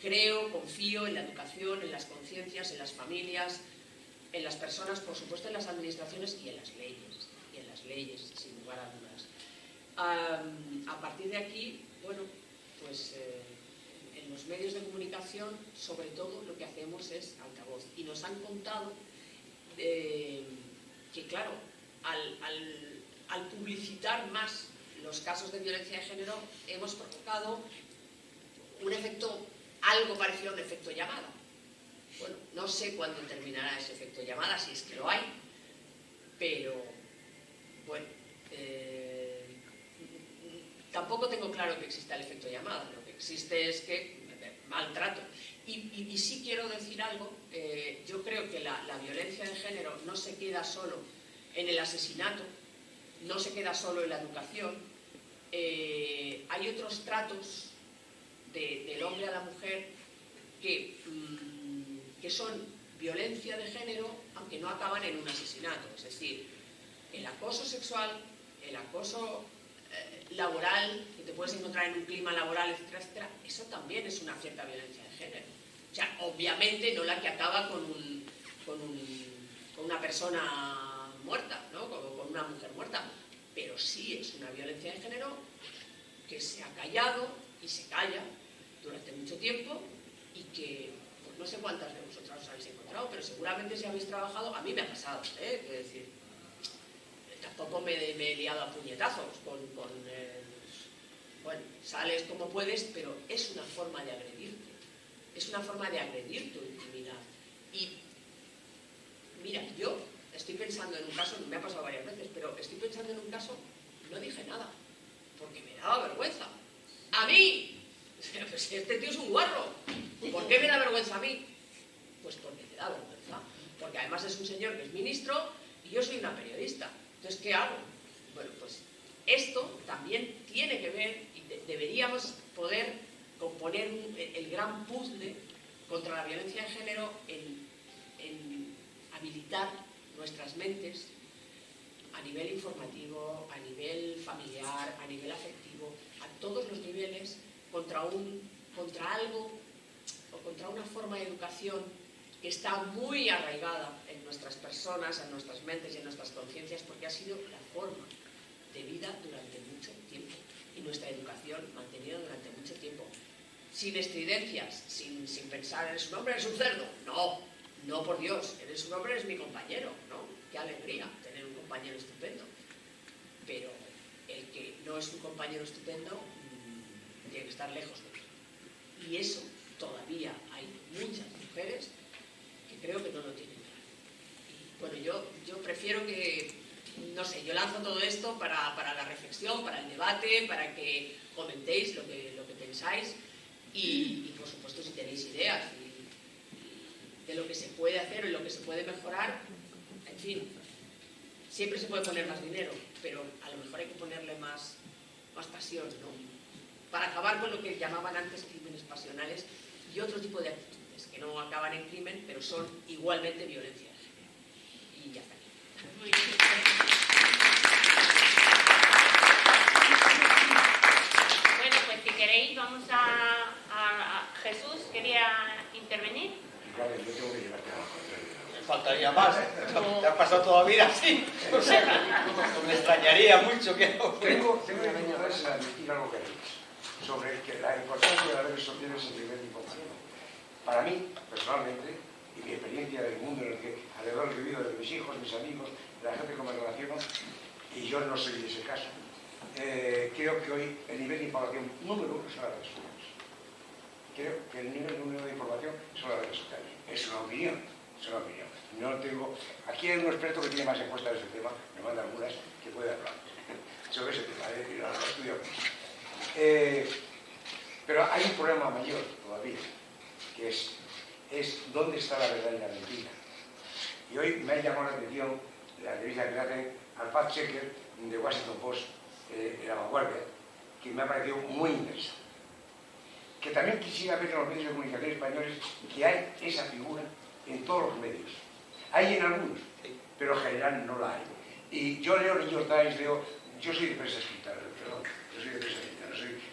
E: creo, confío en la educación, en las conciencias, en las familias, en las personas, por supuesto en las administraciones y en las leyes, sin lugar a dudas. A partir de aquí, bueno, pues en los medios de comunicación, sobre todo, lo que hacemos es altavoz. Y nos han contado que, claro, al publicitar más los casos de violencia de género, hemos provocado un efecto, algo parecido a un efecto llamada. Bueno, no sé cuándo terminará ese efecto llamada, si es que lo hay, pero, bueno, tampoco tengo claro que exista el efecto llamada. Lo que existe es que maltrato. Y sí quiero decir algo, yo creo que la violencia de género no se queda solo en el asesinato, no se queda solo en la educación, hay otros tratos del hombre a la mujer que son violencia de género, aunque no acaban en un asesinato. Es decir, el acoso sexual, el acoso laboral, que te puedes encontrar en un clima laboral, etcétera, etcétera, eso también es una cierta violencia de género. O sea, obviamente no la que acaba con una persona muerta, ¿no? Como con una mujer muerta, pero sí es una violencia de género que se ha callado y se calla durante mucho tiempo y que pues no sé cuántas de vosotras os habéis encontrado, pero seguramente si habéis trabajado, a mí me ha pasado, es decir, tampoco me he liado a puñetazos bueno, sales como puedes, pero es una forma de agredirte, es una forma de agredir tu intimidad. Y mira, yo estoy pensando en un caso, me ha pasado varias veces, pero estoy pensando en un caso, no dije nada, porque me daba vergüenza. ¡A mí! Pues este tío es un guarro. ¿Por qué me da vergüenza a mí? Pues porque me da vergüenza. Porque además es un señor que es ministro y yo soy una periodista. Entonces, ¿qué hago? Bueno, pues esto también tiene que ver y deberíamos poder componer el gran puzzle contra la violencia de género en habilitar nuestras mentes a nivel informativo, a nivel familiar, a nivel afectivo, a todos los niveles, contra algo o contra una forma de educación que está muy arraigada en nuestras personas, en nuestras mentes y en nuestras conciencias, porque ha sido la forma de vida durante mucho tiempo y nuestra educación mantenida durante mucho tiempo. Sin estridencias, sin pensar, eres un hombre, eres un cerdo. No, por Dios, eres un hombre, eres mi compañero, ¿no? Qué alegría tener un compañero estupendo. Pero el que no es un compañero estupendo tiene que estar lejos de él. Y eso todavía hay muchas mujeres que creo que no lo tienen claro. Y bueno, yo prefiero que, no sé, yo lanzo todo esto para la reflexión, para el debate, para que comentéis lo que pensáis y por supuesto si tenéis ideas de lo que se puede hacer o lo que se puede mejorar, en fin, siempre se puede poner más dinero, pero a lo mejor hay que ponerle más pasión, ¿no? Para acabar con lo que llamaban antes crímenes pasionales y otro tipo de actitudes que no acaban en crimen, pero son igualmente violencia de género. Y ya está aquí.
A: Muy bien. Bueno, pues si queréis vamos a Jesús, quería intervenir.
F: Vale, yo tengo que llevarte a la contraria.
B: Faltaría más. Te has pasado toda la vida así. O sea, me extrañaría mucho que no.
F: Tengo dificultades en admitir algo que dices sobre la importancia de las redes sociales en el nivel de información. Para mí, personalmente, y mi experiencia del mundo en el que alrededor he vivido de mis hijos, mis amigos, de la gente con la que me relaciono, y yo no soy de ese caso, creo que hoy el nivel de información número uno son las redes sociales. Creo que el nivel número de información son las redes sociales. Es una opinión, es una opinión. No tengo... Aquí hay un experto que tiene más encuestas de ese tema, me manda algunas, que puede hablar sobre ese tema, y lo estudio. Pero hay un problema mayor todavía, que es dónde está la verdad y la mentira. Y hoy me ha llamado la atención la entrevista que le hacen al fact-checker de Washington Post, de La Vanguardia, que me ha parecido muy interesante. Que también quisiera ver en los medios de comunicación españoles que hay esa figura en todos los medios. Hay en algunos, pero en general no la hay. Y yo leo New York Times, yo soy de prensa escrita, perdón, yo soy de prensa escrita,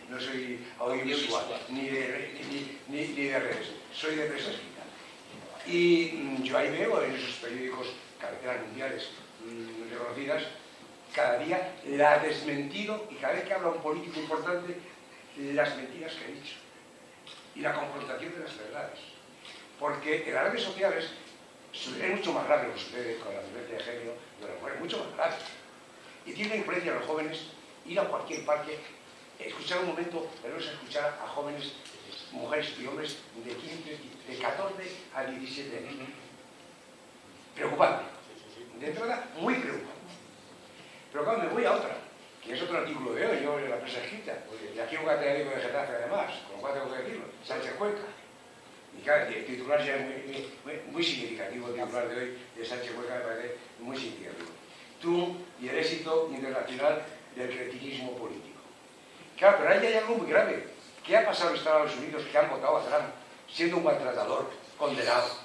F: no soy audiovisual, ni de redes, soy de prensa escrita. Y yo ahí veo en esos periódicos, cabeceras mundiales reconocidas, cada día la ha desmentido, y cada vez que habla un político importante, las mentiras que ha dicho. Y la confrontación de las verdades. Porque en las redes sociales es mucho más grave lo que sucede con la violencia de género de las mujeres, mucho más grave. Y tiene influencia a los jóvenes ir a cualquier parque, escuchar un momento, pero es escuchar a jóvenes, mujeres y hombres de 15, de 14 a 17 años. Preocupante. De entrada, muy preocupante. Pero claro, me voy a otra, que es otro artículo de hoy, yo en la prensa escrita, y aquí un catedrático de Getafe además, con lo cual tengo que decirlo, Sánchez Cuenca. Y claro, el titular ya es muy significativo, el titular de hoy de Sánchez Cuenca me parece muy significativo. Tú y el éxito internacional del cretinismo político. Claro, pero ahí hay algo muy grave. ¿Qué ha pasado en Estados Unidos que han votado a Trump siendo un maltratador condenado?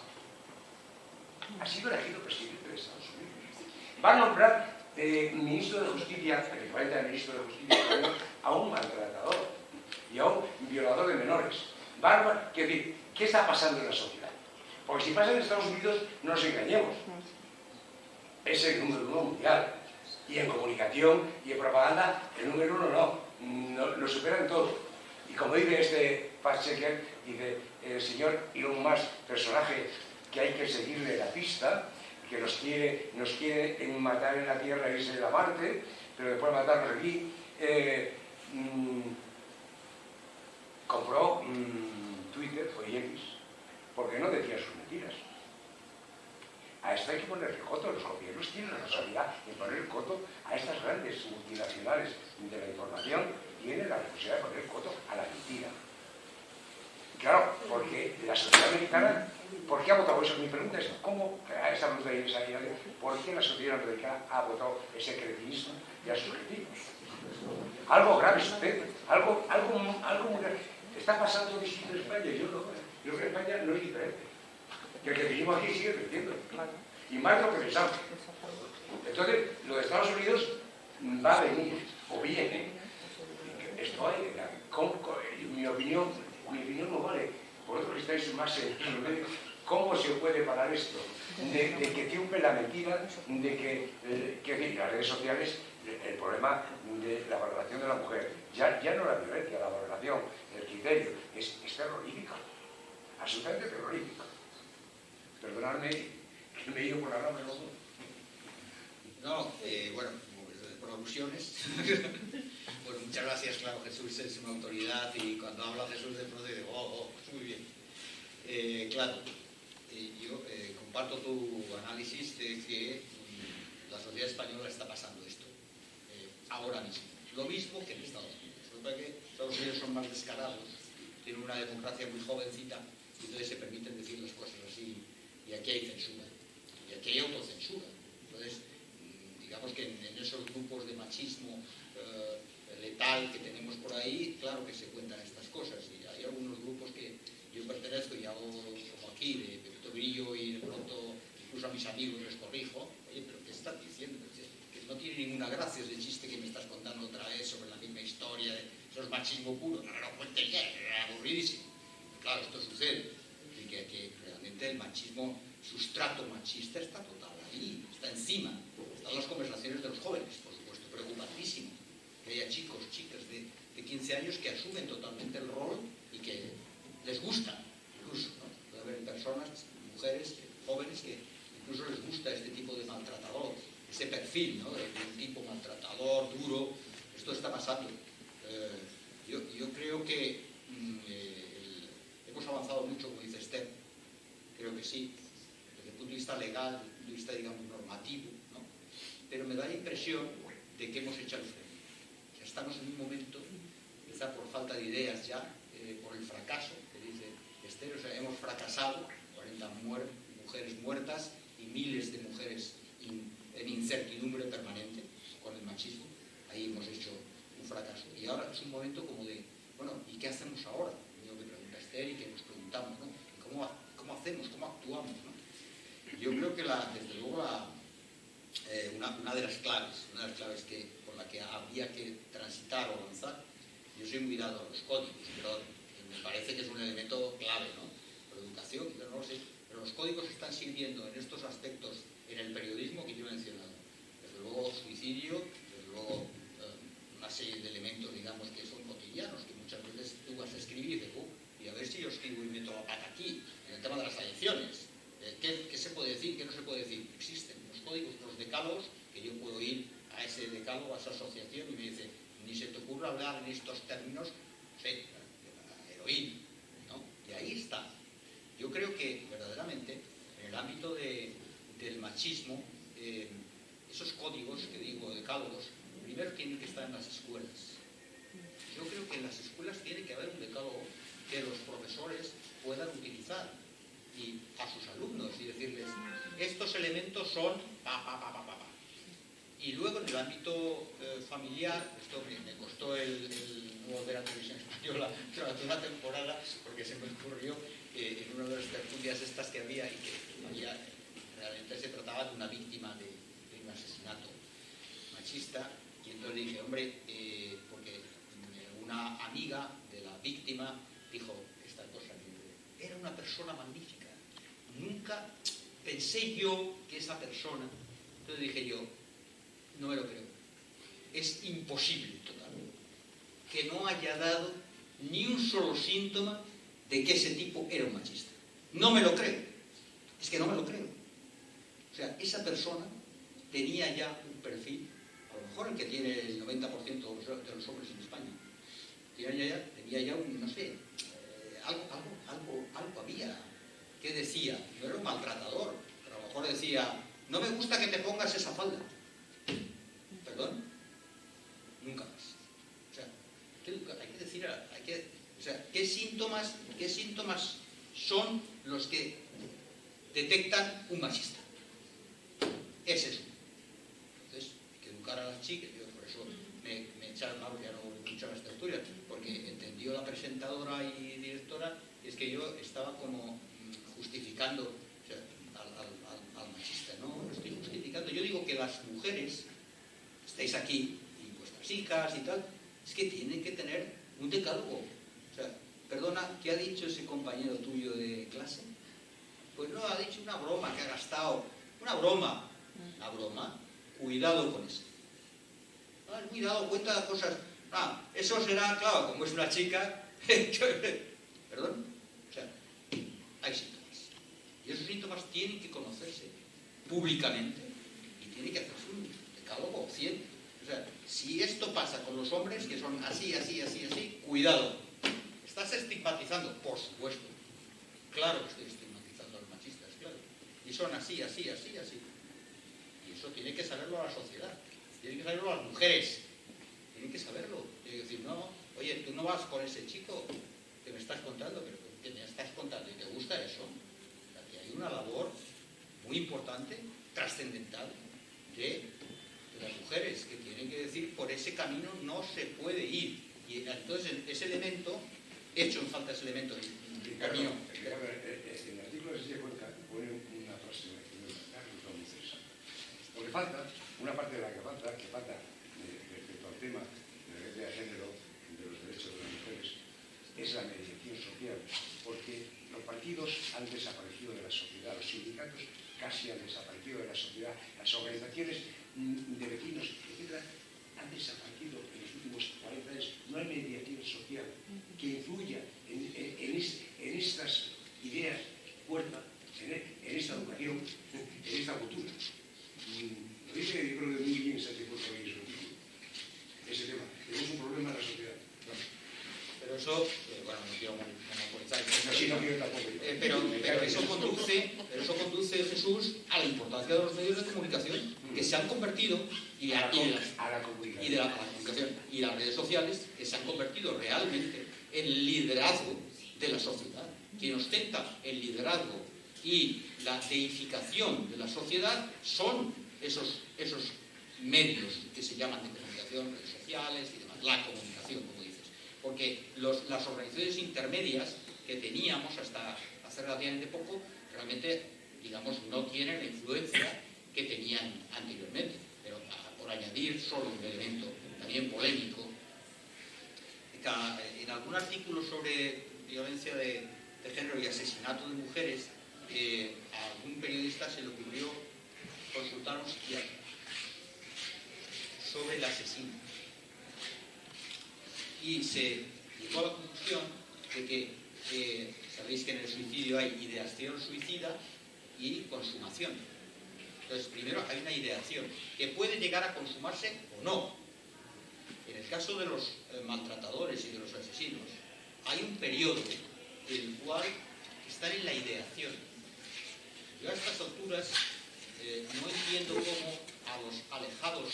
F: Ha sido elegido presidente de Estados Unidos. Va a nombrar ministro de Justicia, el equivalente al ministro de Justicia, a un maltratador y a un violador de menores. ¿Qué está pasando en la sociedad? Porque si pasa en Estados Unidos, no nos engañemos. es el número 1 mundial. Y en comunicación y en propaganda, el número 1 no, lo superan todo. Y como dice este fact-checker, dice, el señor Elon Musk, personaje que hay que seguirle la pista, que nos quiere matar en la Tierra e irse a Marte, pero después matarnos aquí, compró Twitter o X, porque no decía sus mentiras. A esto hay que ponerle coto. Los gobiernos tienen la responsabilidad de poner coto a estas grandes multinacionales de la información, tienen la responsabilidad de poner coto a la mentira. Claro, porque la sociedad americana, ¿por qué ha votado eso? Mi pregunta es, ¿cómo a esa pregunta y esa idea, ¿por qué la sociedad americana ha votado ese cretinismo y a sus cretinos? Algo grave sucede, algo muy grave. Está pasando distinto en España, yo creo que en España no es diferente. Que el cretinismo aquí sigue creciendo. Y más de lo que pensamos. Entonces, lo de Estados Unidos va a venir, o viene. Esto hay, mi opinión no vale. Vosotros que estáis más en los medios, ¿cómo se puede parar esto? De que triunfe la mentira, de que las redes sociales, el problema de la valoración de la mujer, ya no la violencia, la valoración, el criterio, es terrorífico, absolutamente terrorífico. Perdonadme que me he ido por la rama, ¿no?
D: No, bueno, por alusiones. Pues muchas gracias, claro, Jesús es una autoridad y cuando habla Jesús de pronto digo, pues muy bien. Claro, yo comparto tu análisis de que la sociedad española está pasando esto ahora mismo. Lo mismo que en Estados Unidos. Lo que pasa es que Estados Unidos son más descarados, tienen una democracia muy jovencita y entonces se permiten decir las cosas así. Y aquí hay censura, y aquí hay autocensura. Entonces, digamos que en esos grupos de machismo letal que tenemos por ahí, claro que se cuentan estas cosas. Y hay algunos grupos que yo pertenezco y hago como aquí, de Pepito Grillo, y de pronto incluso a mis amigos les corrijo. Oye, pero ¿qué estás diciendo? Que no tiene ninguna gracia ese chiste que me estás contando otra vez sobre la misma historia, eso es machismo puro. No lo cuentes ya, era aburridísimo. Claro, esto sucede. Y que realmente el machismo, sustrato machista está total ahí, está encima. Están las conversaciones de los jóvenes, por supuesto, preocupantísimo. Que haya chicos, chicas de 15 años que asumen totalmente el rol y que les gusta, incluso, ¿no? Puede haber personas, mujeres, jóvenes que incluso les gusta este tipo de maltratador, ese perfil, ¿no? De un tipo maltratador, duro. Esto está pasando. Yo creo que hemos avanzado mucho, como dice Esther, creo que sí, desde el punto de vista legal, desde el punto de vista, digamos, normativo, ¿no? Pero me da la impresión de que hemos echado el freno. Ya estamos en un momento, quizá por falta de ideas ya, por el fracaso, que dice Esther, o sea, hemos fracasado, 40 mujeres muertas y miles de mujeres en incertidumbre permanente con el machismo. Ahí hemos hecho un fracaso. Y ahora es un momento como de, bueno, ¿y qué hacemos ahora? Lo que pregunta Esther y que nos preguntamos, ¿no? ¿Cómo hacemos? ¿Cómo actuamos? ¿No? Yo creo que desde luego una de las claves por la que habría que transitar o avanzar, yo soy muy dado a los códigos, pero me parece que es un elemento clave, ¿no? Por educación, no lo sé, pero los códigos están sirviendo en estos aspectos en el periodismo que yo he mencionado. Desde luego suicidio, desde luego una serie de elementos, digamos, que son cotidianos, que muchas veces tú vas a escribir y dices, y a ver si yo escribo y meto la pata aquí, en el tema de las adicciones. ¿Qué se puede decir? ¿Qué no se puede decir? Existen los códigos, los decálogos, que yo puedo ir a ese decálogo, a esa asociación, y me dice, ni se te ocurra hablar en estos términos, sé, de la heroína, ¿no? Y ahí está. Yo creo que, verdaderamente, en el ámbito del machismo, esos códigos que digo, decálogos, primero tienen que estar en las escuelas. Yo creo que en las escuelas tiene que haber un decálogo que los profesores puedan utilizar y a sus alumnos y decirles, estos elementos son Y luego en el ámbito familiar, esto me costó el nuevo ver a Televisión Española durante una temporada, porque se me ocurrió en una de las tertulias estas que había y que realmente se trataba de una víctima de un asesinato machista, y entonces le dije, hombre, porque una amiga de la víctima dijo esta cosa, era una persona magnífica, nunca pensé yo que esa persona Entonces dije yo, no me lo creo. Es imposible, total, que no haya dado ni un solo síntoma de que ese tipo era un machista. No me lo creo. Es que no me lo creo. O sea, esa persona tenía ya un perfil, a lo mejor el que tiene el 90% de los hombres en España. Tenía ya un, no sé, algo había. ¿Qué decía? No era un maltratador, pero a lo mejor decía, no me gusta que te pongas esa falda. ¿Perdón? Nunca más. O sea, hay que decir, o sea, ¿qué síntomas son los que detectan un machista? Es eso. Entonces, hay que educar a las chicas. Yo por eso me echaron mal, ya no escuchaba esta historia, porque entendió la presentadora y directora, es que yo estaba como justificando, o sea, al machista. No lo estoy justificando. Yo digo que las mujeres, estáis aquí, y vuestras hijas y tal, es que tienen que tener un decálogo. O sea, perdona, ¿qué ha dicho ese compañero tuyo de clase? Pues no, ha dicho una broma que ha gastado. Una broma. Una broma. Cuidado con eso. Muy dado cuenta de cosas. Eso será, claro, como es una chica. ¿Perdón? O sea, hay síntomas. Y esos síntomas tienen que conocerse públicamente y tiene que hacerse un decálogo 100. O sea, si esto pasa con los hombres, que son así, cuidado. ¿Estás estigmatizando? Por supuesto. Claro que estoy estigmatizando a los machistas, claro. Y son así. Y eso tiene que saberlo la sociedad. Tienen que saberlo las mujeres. Tienen que saberlo. Tienen que decir, no, oye, tú no vas con ese chico que me estás contando, pero que me estás contando y te gusta eso. O sea, que hay una labor muy importante, trascendental, de las mujeres que tienen que decir, por ese camino no se puede ir. Y entonces ese elemento, hecho en falta ese elemento del camino.
F: En el artículo de Silla Cuenca pone una frase que me resulta muy interesante. Porque falta, una parte de la que falta respecto al tema de la violencia de género, de los derechos de las mujeres, es la mediación social, porque los partidos han desaparecido de la sociedad, los sindicatos casi han desaparecido de la sociedad, las organizaciones de vecinos, etc., han desaparecido en los últimos 40 años. No hay mediación social que influya en estas ideas puertas, en esta educación, en esta cultura. Lo dice, yo creo que muy bien Sánchez Puerto ahí ese tema. Tenemos un problema en la sociedad.
D: Pero eso, bueno, no quiero monopolizar.
F: Sí, no quiero tampoco.
D: Pero eso conduce, Jesús, a la importancia de los medios de comunicación, que se han convertido, y de la comunicación, y las redes sociales, que se han convertido realmente en el liderazgo de la sociedad. Quien ostenta el liderazgo y la deificación de la sociedad son esos medios que se llaman de comunicación, redes sociales y demás, la comunicación, como dices. Porque las organizaciones intermedias que teníamos hasta hace relativamente poco, realmente, digamos, no tienen la influencia que tenían anteriormente. Pero por añadir solo un elemento también polémico, en algún artículo sobre violencia de género y asesinato de mujeres, a algún periodista se le ocurrió consultar un psiquiatra sobre el asesino. Y se llegó a la conclusión de que sabéis que en el suicidio hay ideación suicida y consumación. Entonces, primero hay una ideación que puede llegar a consumarse o no. En el caso de los maltratadores y de los asesinos, hay un periodo en el cual están en la ideación. Yo a estas alturas no entiendo cómo a los alejados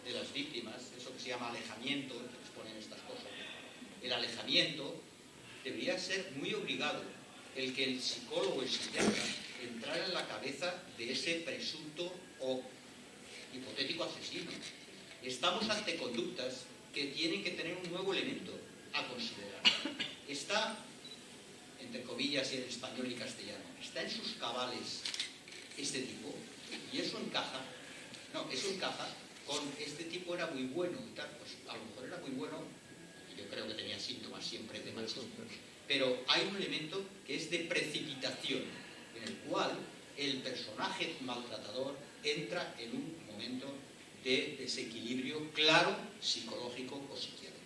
D: de las víctimas, eso que se llama alejamiento, que les ponen estas cosas, el alejamiento debería ser muy obligado el que el psicólogo, el psiquiatra, entrara en la cabeza de ese presunto o hipotético asesino. Estamos ante conductas que tienen que tener un nuevo elemento a considerar. Está, entre comillas y en español y castellano, está en sus cabales este tipo, y eso encaja con este tipo era muy bueno y tal, pues a lo mejor era muy bueno, y yo creo que tenía síntomas siempre de machismo, pero hay un elemento que es de precipitación, en el cual el personaje maltratador entra en un momento de desequilibrio claro, psicológico o psiquiátrico.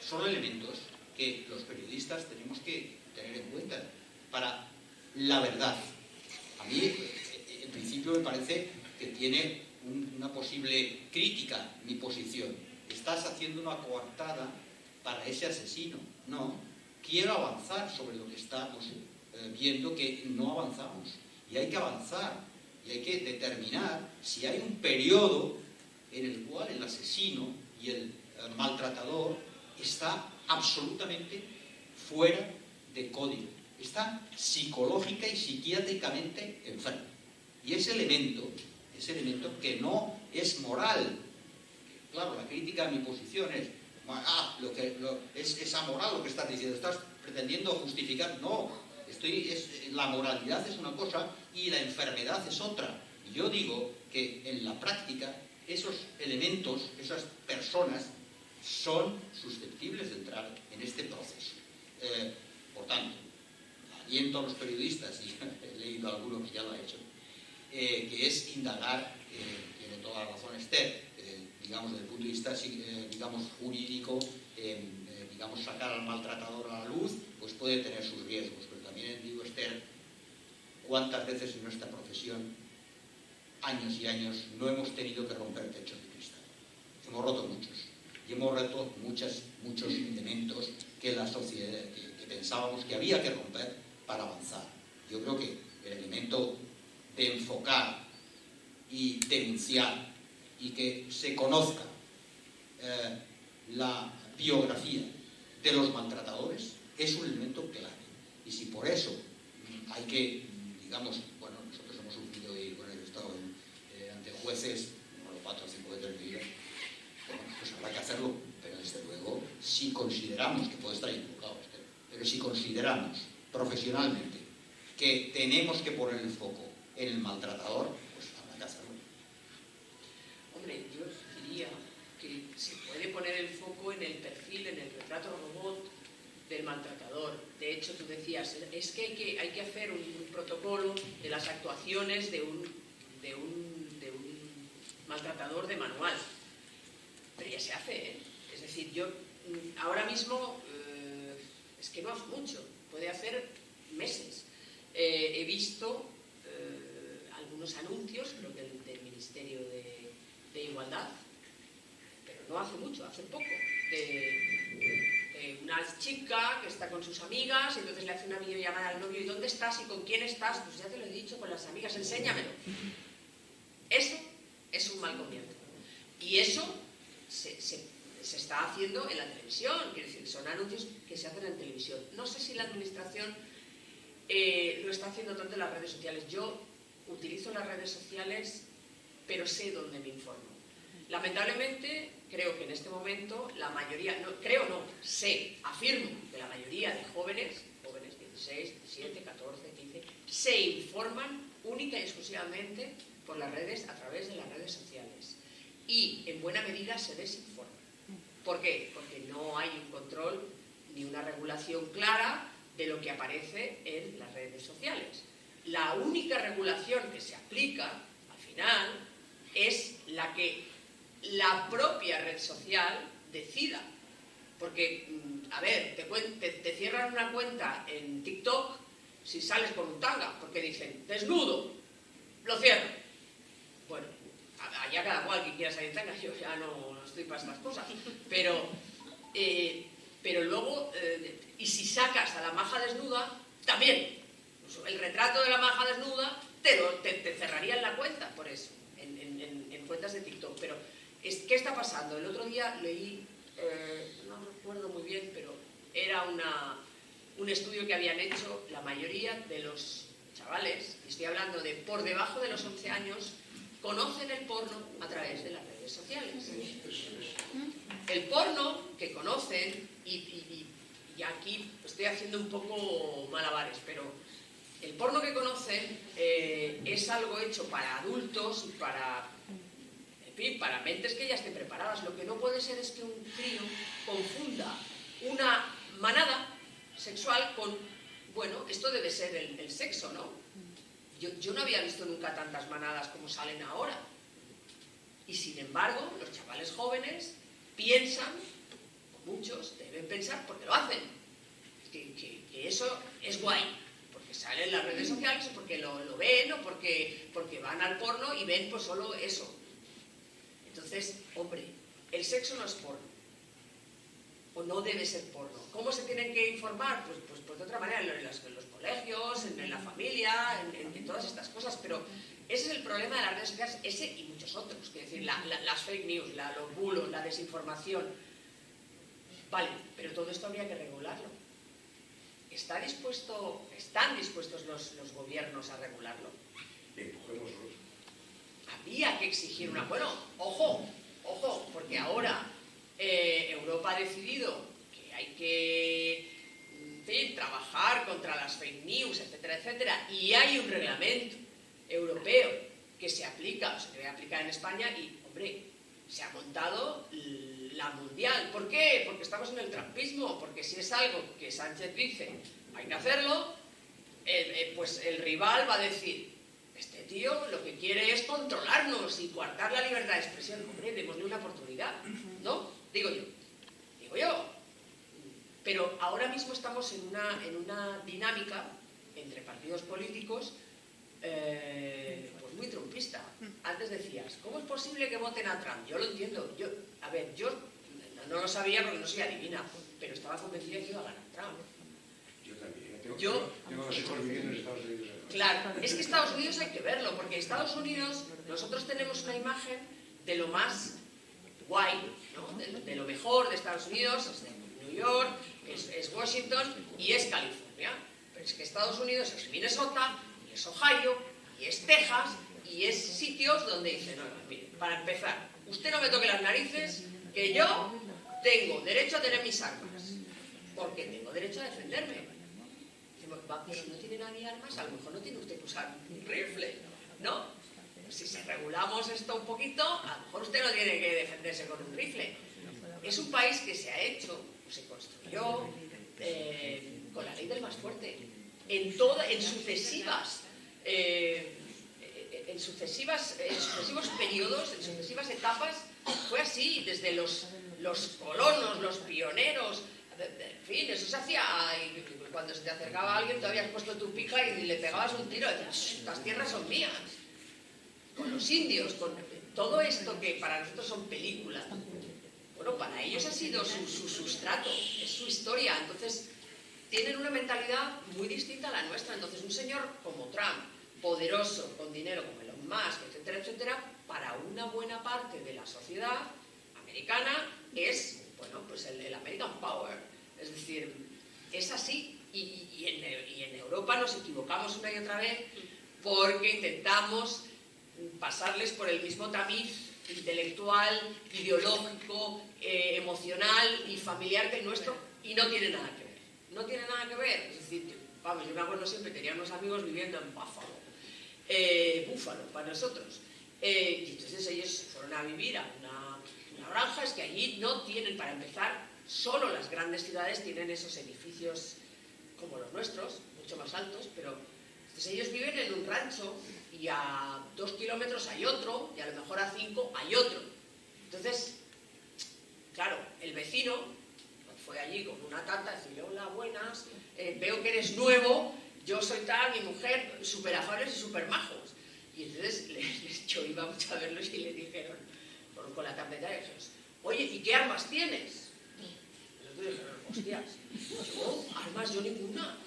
D: Son elementos que los periodistas tenemos que tener en cuenta para la verdad. A mí, en principio, me parece que tiene una posible crítica mi posición. Estás haciendo una coartada para ese asesino. No, quiero avanzar sobre lo que estamos viendo que no avanzamos. Y hay que avanzar, y hay que determinar si hay un periodo en el cual el asesino y el maltratador está absolutamente fuera de código. Está psicológica y psiquiátricamente enfermo. Y ese elemento que no es moral. Claro, la crítica a mi posición es, es amoral lo que estás diciendo, estás pretendiendo justificar. No, la moralidad es una cosa y la enfermedad es otra. Y yo digo que en la práctica esos elementos, esas personas, son susceptibles de entrar en este proceso. Por tanto, aliento a los periodistas, y he leído a alguno que ya lo ha hecho, que es indagar, tiene toda la razón Esther, digamos, desde el punto de vista jurídico, sacar al maltratador a la luz, pues puede tener sus riesgos. Pero también digo, Esther, cuántas veces en nuestra profesión, años y años, no hemos tenido que romper techos de cristal. Hemos roto muchos. Y hemos roto muchos elementos que la sociedad, que pensábamos que había que romper para avanzar. Yo creo que el elemento de enfocar y denunciar y que se conozca la biografía de los maltratadores es un elemento clave. Y si por eso hay que, nosotros hemos sufrido y he estado ante jueces, 4 o 5 veces en mi vida, pues habrá que hacerlo, pero desde luego, si consideramos, que puede estar equivocado, pero si consideramos profesionalmente que tenemos que poner el foco en el maltratador, pues habrá que hacerlo.
E: Hombre, yo diría que se puede poner el foco en el perfil, en el retrato robot del maltratador. De hecho, tú decías, es que hay que hacer un protocolo de las actuaciones de un maltratador de manual. Pero ya se hace, ¿eh? Es decir, yo ahora mismo es que no hace mucho, puede hacer meses. He visto algunos anuncios, creo que del Ministerio de Igualdad, pero no hace mucho, hace poco, de una chica que está con sus amigas y entonces le hace una videollamada al novio: ¿y dónde estás? ¿Y con quién estás? Pues ya te lo he dicho, con las amigas, enséñamelo. Eso es un mal comienzo. Y eso se está haciendo en la televisión, quiero decir, son anuncios que se hacen en televisión. No sé si la administración lo está haciendo tanto en las redes sociales. Yo utilizo las redes sociales, pero sé dónde me informo. Lamentablemente, creo que en este momento la mayoría, afirmo que la mayoría de jóvenes 16, 17, 14, 15, se informan única y exclusivamente por las redes, a través de las redes sociales. Y en buena medida se desinforman. ¿Por qué? Porque no hay un control ni una regulación clara de lo que aparece en las redes sociales. La única regulación que se aplica, al final, es la que la propia red social decida. Porque, a ver, te cierran una cuenta en TikTok si sales con un tanga, porque dicen, desnudo, lo cierro. Bueno, allá cada cual que quiera salir en tanga, yo ya no estoy para estas cosas. Pero luego, y si sacas a la maja desnuda, también. El retrato de la maja desnuda te cerrarían la cuenta por eso, en cuentas de TikTok. Pero, ¿qué está pasando? El otro día leí, no recuerdo muy bien, pero era un estudio que habían hecho la mayoría de los chavales, y estoy hablando de por debajo de los 11 años, conocen el porno a través de las redes sociales. El porno que conocen, y aquí estoy haciendo un poco malabares, pero el porno que conocen es algo hecho para adultos y para mentes que ya estén preparadas. Lo que no puede ser es que un crío confunda una manada sexual con, bueno, esto debe ser el sexo, ¿no? Yo no había visto nunca tantas manadas como salen ahora. Y sin embargo, los chavales jóvenes piensan, muchos deben pensar porque lo hacen, que eso es guay, porque salen en las redes sociales, o porque lo ven, o porque van al porno y ven pues solo eso. Entonces, hombre, el sexo no es porno, o no debe ser porno. ¿Cómo se tienen que informar? Pues de otra manera, en los colegios, en la familia, en todas estas cosas, pero ese es el problema de las redes sociales, ese y muchos otros, es decir, las fake news, los bulos, la desinformación. Vale, pero todo esto habría que regularlo. ¿Están dispuestos los gobiernos a regularlo?
F: Empujémoslos.
E: Había que exigir una... Bueno, ojo, porque ahora Europa ha decidido que hay que, en fin, trabajar contra las fake news, etcétera, etcétera, y hay un reglamento europeo que se aplica, o se debe aplicar en España, y, hombre, se ha montado la mundial. ¿Por qué? Porque estamos en el trumpismo, porque si es algo que Sánchez dice hay que hacerlo, pues el rival va a decir, este tío lo que quiere es controlarnos y coartar la libertad de expresión. Hombre, démosle una oportunidad, ¿no? Digo yo. Pero ahora mismo estamos en una dinámica entre partidos políticos pues muy trumpista. Antes decías, ¿cómo es posible que voten a Trump? Yo lo entiendo. Yo no lo sabía porque no soy adivina, pero estaba convencida que iba a ganar Trump.
F: Yo también. Tengo dos hijos viviendo en Estados Unidos.
E: Claro, es que Estados Unidos hay que verlo, porque Estados Unidos, nosotros tenemos una imagen de lo más guay, ¿no? De lo mejor de Estados Unidos, es de New York, es Washington y es California. Pero es que Estados Unidos es Minnesota, y es Ohio, y es Texas, y es sitios donde dicen, no, mire, para empezar, usted no me toque las narices, que yo tengo derecho a tener mis armas, porque tengo derecho a defenderme. Pero si no tiene nadie armas, a lo mejor no tiene usted que usar un rifle, ¿no? Si regulamos esto un poquito, a lo mejor usted no tiene que defenderse con un rifle. Es un país que se ha hecho, se construyó con la ley del más fuerte. En sucesivos periodos, en sucesivas etapas, fue así, desde los colonos, los pioneros. En fin, eso se hacía, y cuando se te acercaba a alguien tú habías puesto tu pica y le pegabas un tiro, y decías, estas tierras son mías. Con los indios, con todo esto que para nosotros son películas, bueno, para ellos ha sido su sustrato, es su historia. Entonces tienen una mentalidad muy distinta a la nuestra. Entonces un señor como Trump, poderoso, con dinero como Elon Musk, etcétera, etcétera, para una buena parte de la sociedad americana es, bueno, pues el American Power. Es decir, es así. Y en Europa nos equivocamos una y otra vez porque intentamos pasarles por el mismo tamiz intelectual, ideológico, emocional y familiar que el nuestro, y no tiene nada que ver. No tiene nada que ver. Es decir, vamos, yo me acuerdo siempre, tenía unos amigos viviendo en Buffalo, para nosotros. Y entonces ellos fueron a vivir a una granja. Es que allí no tienen, para empezar, solo las grandes ciudades tienen esos edificios como los nuestros, mucho más altos, pero entonces ellos viven en un rancho y a 2 kilómetros hay otro, y a lo mejor a 5 hay otro. Entonces, claro, el vecino fue allí con una tarta a decirle, hola, buenas, veo que eres nuevo, yo soy tal, mi mujer, súper afables y súper majos. Y entonces yo iba mucho a verlos y les dijeron, con la tableta, oye, ¿y qué armas tienes? Y nosotros dijeron, hostias, yo, armas yo ninguna.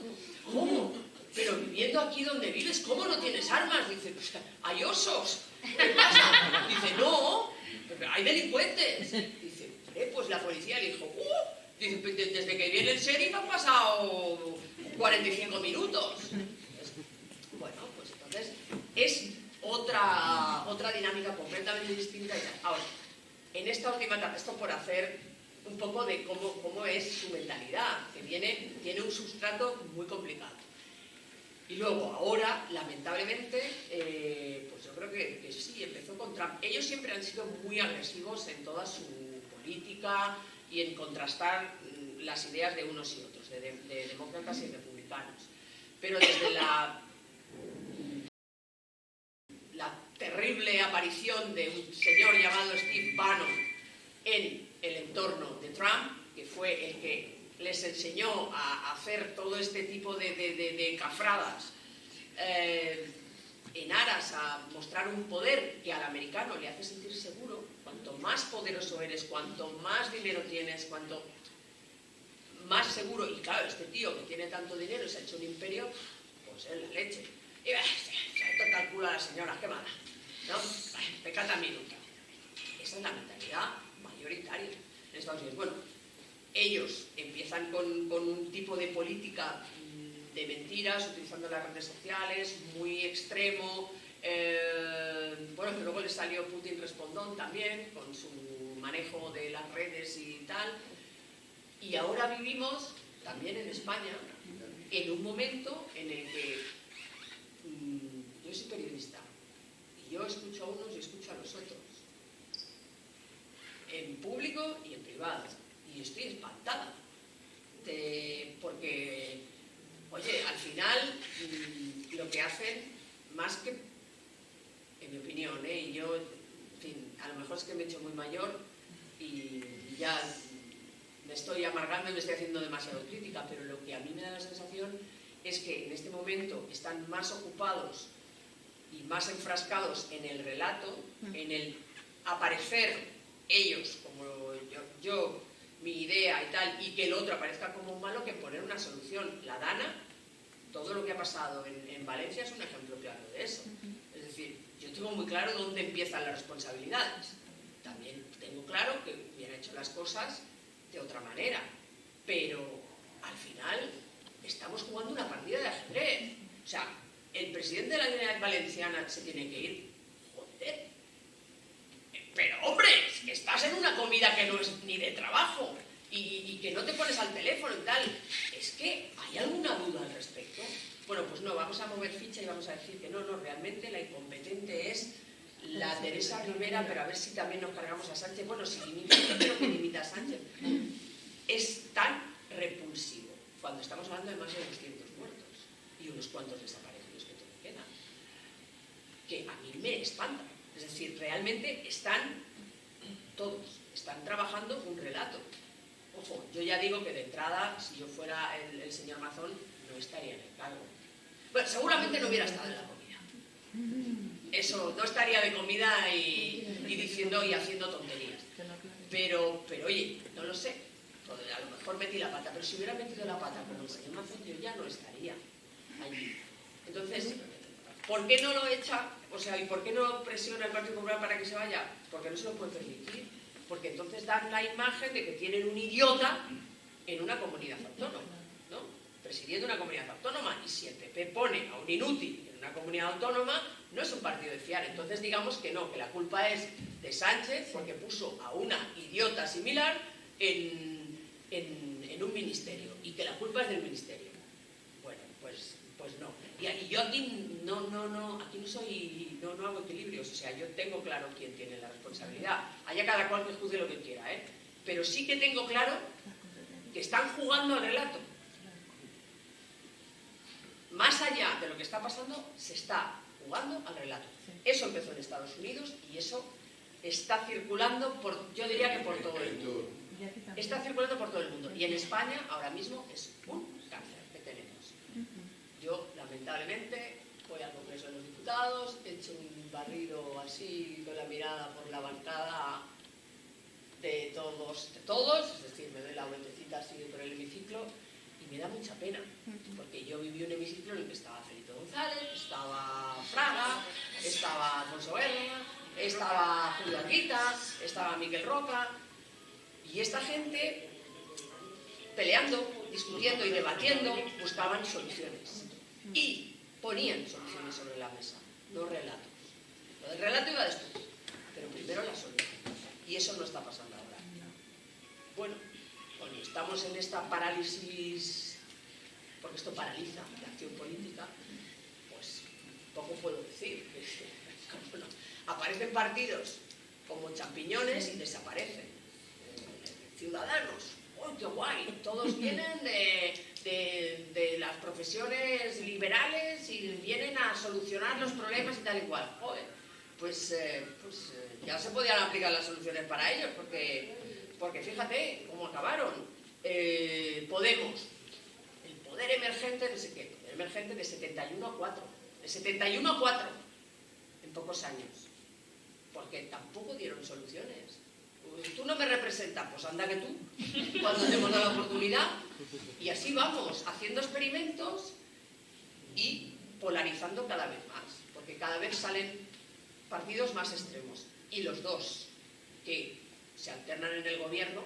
E: ¿Cómo? Pero viviendo aquí donde vives, ¿cómo no tienes armas? Dice, pues hay osos. ¿Qué pasa? Dice, no, hay delincuentes. Dice, pues la policía le dijo, dice, desde que viene el sheriff han pasado 45 minutos. Bueno, pues entonces es otra dinámica completamente distinta. Ahora, en esta última etapa, esto por hacer un poco de cómo es su mentalidad, que tiene un sustrato muy complicado. Y luego, ahora, lamentablemente, pues yo creo que sí, empezó con Trump. Ellos siempre han sido muy agresivos en toda su política y en contrastar las ideas de unos y otros, de demócratas y republicanos. Pero desde la terrible aparición de un señor llamado Steve Bannon en el entorno de Trump, que fue el que les enseñó a hacer todo este tipo de cafradas en aras a mostrar un poder que al americano le hace sentir seguro. Cuanto más poderoso eres, cuanto más dinero tienes, cuanto más seguro, y claro, este tío que tiene tanto dinero y se ha hecho un imperio, pues es la leche. Y esto calcula la señora, qué mala, ¿no? Pecata minuta. Esa es la mentalidad mayoritaria en Estados Unidos. Bueno, ellos empiezan con un tipo de política de mentiras, utilizando las redes sociales, muy extremo. Bueno, que luego le salió Putin respondón también, con su manejo de las redes y tal. Y ahora vivimos, también en España, en un momento en el que yo soy periodista, y yo escucho a unos y escucho a los otros, en público y en privado, y estoy espantada, porque, oye, al final, lo que hacen, más que, en mi opinión, y yo, en fin, a lo mejor es que me he hecho muy mayor, y ya me estoy amargando y me estoy haciendo demasiado crítica, pero lo que a mí me da la sensación es que en este momento están más ocupados y más enfrascados en el relato, en el aparecer ellos como yo, mi idea y tal, y que el otro aparezca como un malo, que poner una solución. La Dana, todo lo que ha pasado en Valencia es un ejemplo claro de eso. Es decir, yo tengo muy claro dónde empiezan las responsabilidades. También tengo claro que hubiera hecho las cosas de otra manera, pero al final estamos jugando una partida de ajedrez. O sea, el presidente de la Generalitat Valenciana se tiene que ir. Joder. Pero hombre, es que estás en una comida que no es ni de trabajo y que no te pones al teléfono y tal. Es que, ¿hay alguna duda al respecto? Bueno, pues no, vamos a mover ficha y vamos a decir que no, realmente la incompetente es la Teresa Rivera, pero a ver si también nos cargamos a Sánchez. Bueno, si dimite, creo que dimita a Sánchez. Es tan repulsivo cuando estamos hablando de más de 200 muertos y unos cuantos desaparecidos que todavía quedan, que a mí me espanta. Es decir, realmente están trabajando un relato. Ojo, yo ya digo que de entrada, si yo fuera el señor Mazón, no estaría en el cargo. Bueno, seguramente no hubiera estado en la comida. Eso, no estaría de comida y diciendo y haciendo tonterías. Pero oye, no lo sé. A lo mejor metí la pata, pero si hubiera metido la pata como el señor Mazón, yo ya no estaría allí. Entonces, ¿por qué no lo echa? O sea, ¿y por qué no presiona el Partido Popular para que se vaya? Porque no se lo puede permitir. Porque entonces dan la imagen de que tienen un idiota en una comunidad autónoma, ¿no? Presidiendo una comunidad autónoma. Y si el PP pone a un inútil en una comunidad autónoma, no es un partido de fiar. Entonces digamos que no, que la culpa es de Sánchez porque puso a una idiota similar en un ministerio y que la culpa es del ministerio. Bueno, pues no. Y yo aquí no hago equilibrios, o sea, yo tengo claro quién tiene la responsabilidad. Haya cada cual que juzgue lo que quiera, ¿eh? Pero sí que tengo claro que están jugando al relato. Más allá de lo que está pasando, se está jugando al relato. Eso empezó en Estados Unidos y eso está circulando yo diría que por todo el mundo. Está circulando por todo el mundo. Y en España ahora mismo es un cáncer que tenemos. Yo, lamentablemente, voy al Congreso de los Diputados, he hecho un barrido así con la mirada por la bancada de todos, es decir, me doy la vueltecita así por el hemiciclo y me da mucha pena, porque yo viví un hemiciclo en el que estaba Felipe González, estaba Fraga, estaba Alfonso Guerra, estaba Julio Arguita, estaba Miquel Roca, y esta gente, peleando, discutiendo y debatiendo, buscaban soluciones. Y ponían soluciones sobre la mesa, no relatos. Lo del relato iba después, pero primero la solución. Y eso no está pasando ahora. Bueno, estamos en esta parálisis, porque esto paraliza la acción política, pues poco puedo decir. No. Aparecen partidos como champiñones y desaparecen. Ciudadanos, ¡oh, qué guay! Todos vienen de las profesiones liberales y vienen a solucionar los problemas y tal y cual. Joder, pues ya se podían aplicar las soluciones para ellos, porque fíjate cómo acabaron. Podemos, el poder emergente, no sé qué, poder emergente de 71 a 4, de 71 a 4 en pocos años, porque tampoco dieron soluciones. Pues tú no me representas, pues anda que tú, cuando te hemos dado la oportunidad. Y así vamos, haciendo experimentos y polarizando cada vez más, porque cada vez salen partidos más extremos. Y los dos que se alternan en el gobierno,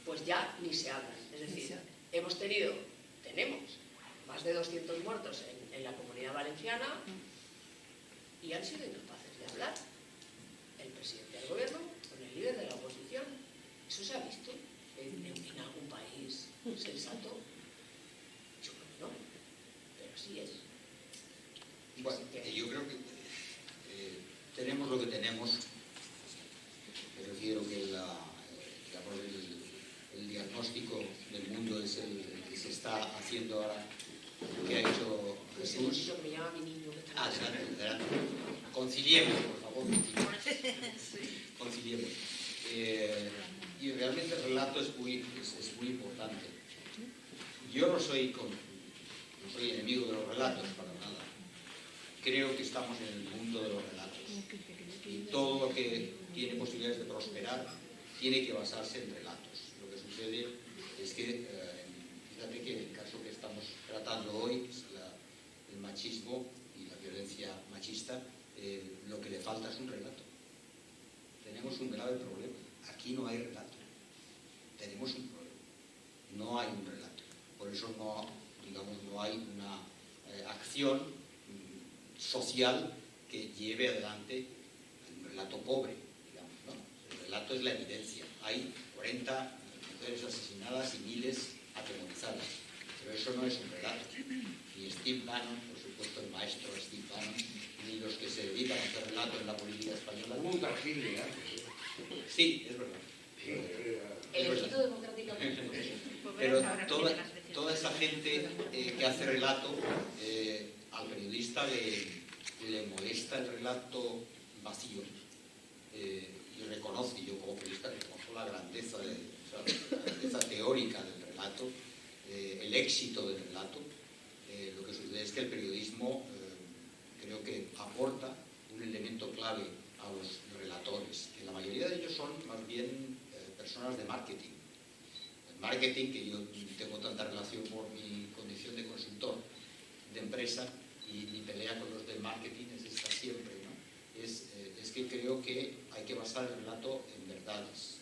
E: pues ya ni se hablan. Es decir, tenemos más de 200 muertos en la Comunidad Valenciana y han sido incapaces de hablar el presidente del gobierno con el líder de la oposición. ¿Eso se ha visto en algún país sensato? Yo creo que no, pero sí es.
D: Bueno, yo creo que tenemos lo que tenemos. Me refiero que el diagnóstico del mundo es el que se está haciendo ahora, que ha hecho Jesús.
E: Me llama mi niño.
D: Adelante. Conciliemos, por favor. Conciliemos. Y realmente el relato es muy importante. Yo no soy enemigo de los relatos, para nada. Creo que estamos en el mundo de los relatos. Y todo lo que tiene posibilidades de prosperar tiene que basarse en relatos. Lo que sucede es que, fíjate que el caso que estamos tratando hoy es el machismo y la violencia machista. Lo que le falta es un relato. Tenemos un grave problema. Aquí no hay relato. Tenemos un problema. No hay un relato. Por eso no hay una acción social que lleve adelante un relato pobre, digamos, ¿no? El relato es la evidencia. Hay 40 mujeres asesinadas y miles atemorizadas. Pero eso no es un relato. Ni Steve Bannon, por supuesto el maestro Steve Bannon, ni los que se dedican a hacer relato en la política española.
F: Hubo un Targil antes.
D: Sí, es verdad.
E: El Instituto Democrático.
D: Pero toda esa gente que hace relato, al periodista le molesta el relato vacío. Y reconoce, yo como periodista reconozco la grandeza teórica del relato, el éxito del relato. Lo que sucede es que el periodismo creo que aporta un elemento clave a los relatores, que la mayoría de ellos son más bien personas de marketing. El marketing, que yo tengo tanta relación por mi condición de consultor de empresa, y mi pelea con los del marketing es esta siempre, ¿no? Es que creo que hay que basar el relato en verdades.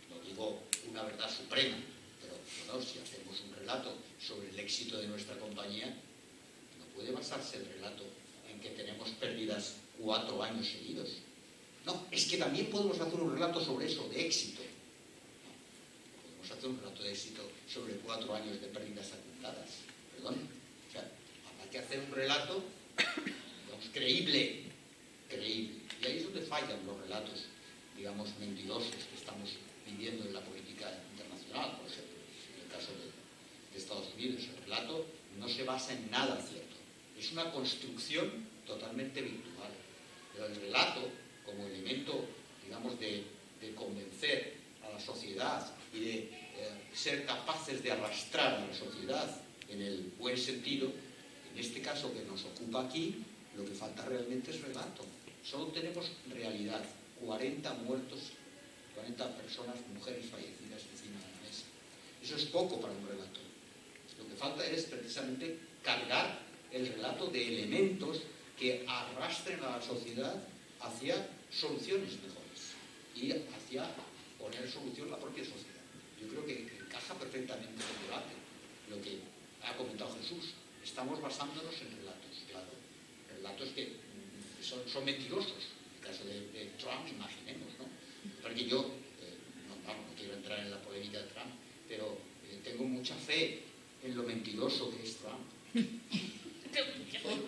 D: No digo una verdad suprema, pero bueno, si hacemos un relato sobre el éxito de nuestra compañía, no puede basarse el relato en que tenemos pérdidas 4 años seguidos. No, es que también podemos hacer un relato sobre eso, de éxito. No, podemos hacer un relato de éxito sobre 4 años de pérdidas acumuladas. Perdón. O sea, habrá que hacer un relato, digamos, creíble. Y ahí es donde fallan los relatos, digamos, mentirosos que estamos viviendo en la política internacional, por ejemplo, en el caso de Estados Unidos. El relato no se basa en nada cierto. Es una construcción totalmente virtual. Pero el relato, como elemento, digamos, de convencer a la sociedad y de ser capaces de arrastrar a la sociedad en el buen sentido, en este caso que nos ocupa aquí, lo que falta realmente es relato. Solo tenemos realidad, 40 muertos, 40 personas, mujeres fallecidas encima de la mesa. Eso es poco para un relato. Lo que falta es precisamente cargar el relato de elementos que arrastren a la sociedad hacia soluciones mejores y hacia poner solución a la propia sociedad. Yo creo que encaja perfectamente en el debate lo que ha comentado Jesús. Estamos basándonos en relatos, claro. Relatos que son mentirosos. En el caso de Trump, imaginemos, ¿no? Porque yo, no quiero entrar en la polémica de Trump, pero tengo mucha fe en lo mentiroso que es Trump.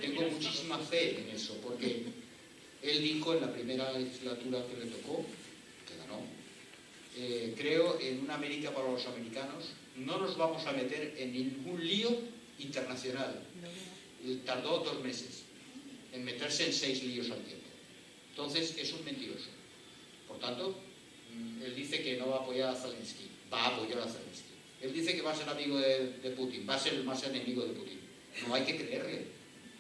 D: Tengo muchísima fe en eso, porque él dijo en la primera legislatura que le tocó, que ganó, creo en una América para los americanos, no nos vamos a meter en ningún lío internacional. Tardó 2 meses en meterse en 6 líos al tiempo. Entonces es un mentiroso. Por tanto, él dice que no va a apoyar a Zelensky, va a apoyar a Zelensky. Él dice que va a ser amigo de Putin, va a ser el más enemigo de Putin. No hay que creerle,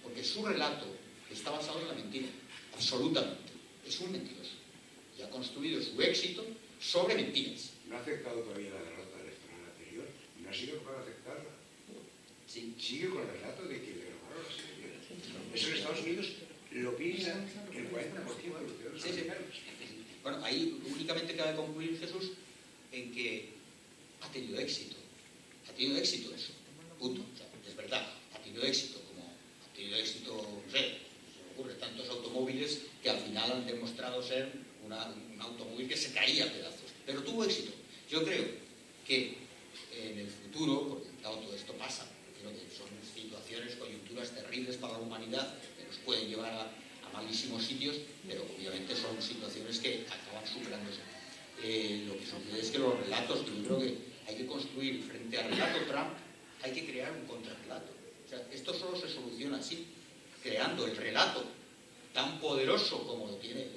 D: porque su relato está basado en la mentira, absolutamente. Es un mentiroso. Y ha construido su éxito sobre mentiras.
F: No ha aceptado todavía la derrota electoral anterior, no ha sido capaz de aceptarla.
D: Sí.
F: Sigue con el relato de que le robaron las elecciones. Eso en Estados Unidos lo piensan el 40% de los ciudadanos americanos.
D: Bueno, ahí únicamente cabe concluir, Jesús, en que ha tenido éxito. Ha tenido éxito eso. Punto. O sea, es verdad, ha tenido éxito, como ha tenido éxito, no sé, se me ocurre, tantos automóviles que al final han demostrado ser un automóvil que se caía a pedazos. Pero tuvo éxito. Yo creo que en el futuro, porque claro, todo esto pasa, creo que son situaciones, coyunturas terribles para la humanidad, que nos pueden llevar a malísimos sitios, pero obviamente son situaciones que acaban superándose. Lo que sucede es que los relatos, yo creo que hay que construir frente al relato Trump, hay que crear un contrarrelato. O sea, esto solo se soluciona así, creando el relato tan poderoso como lo tiene él,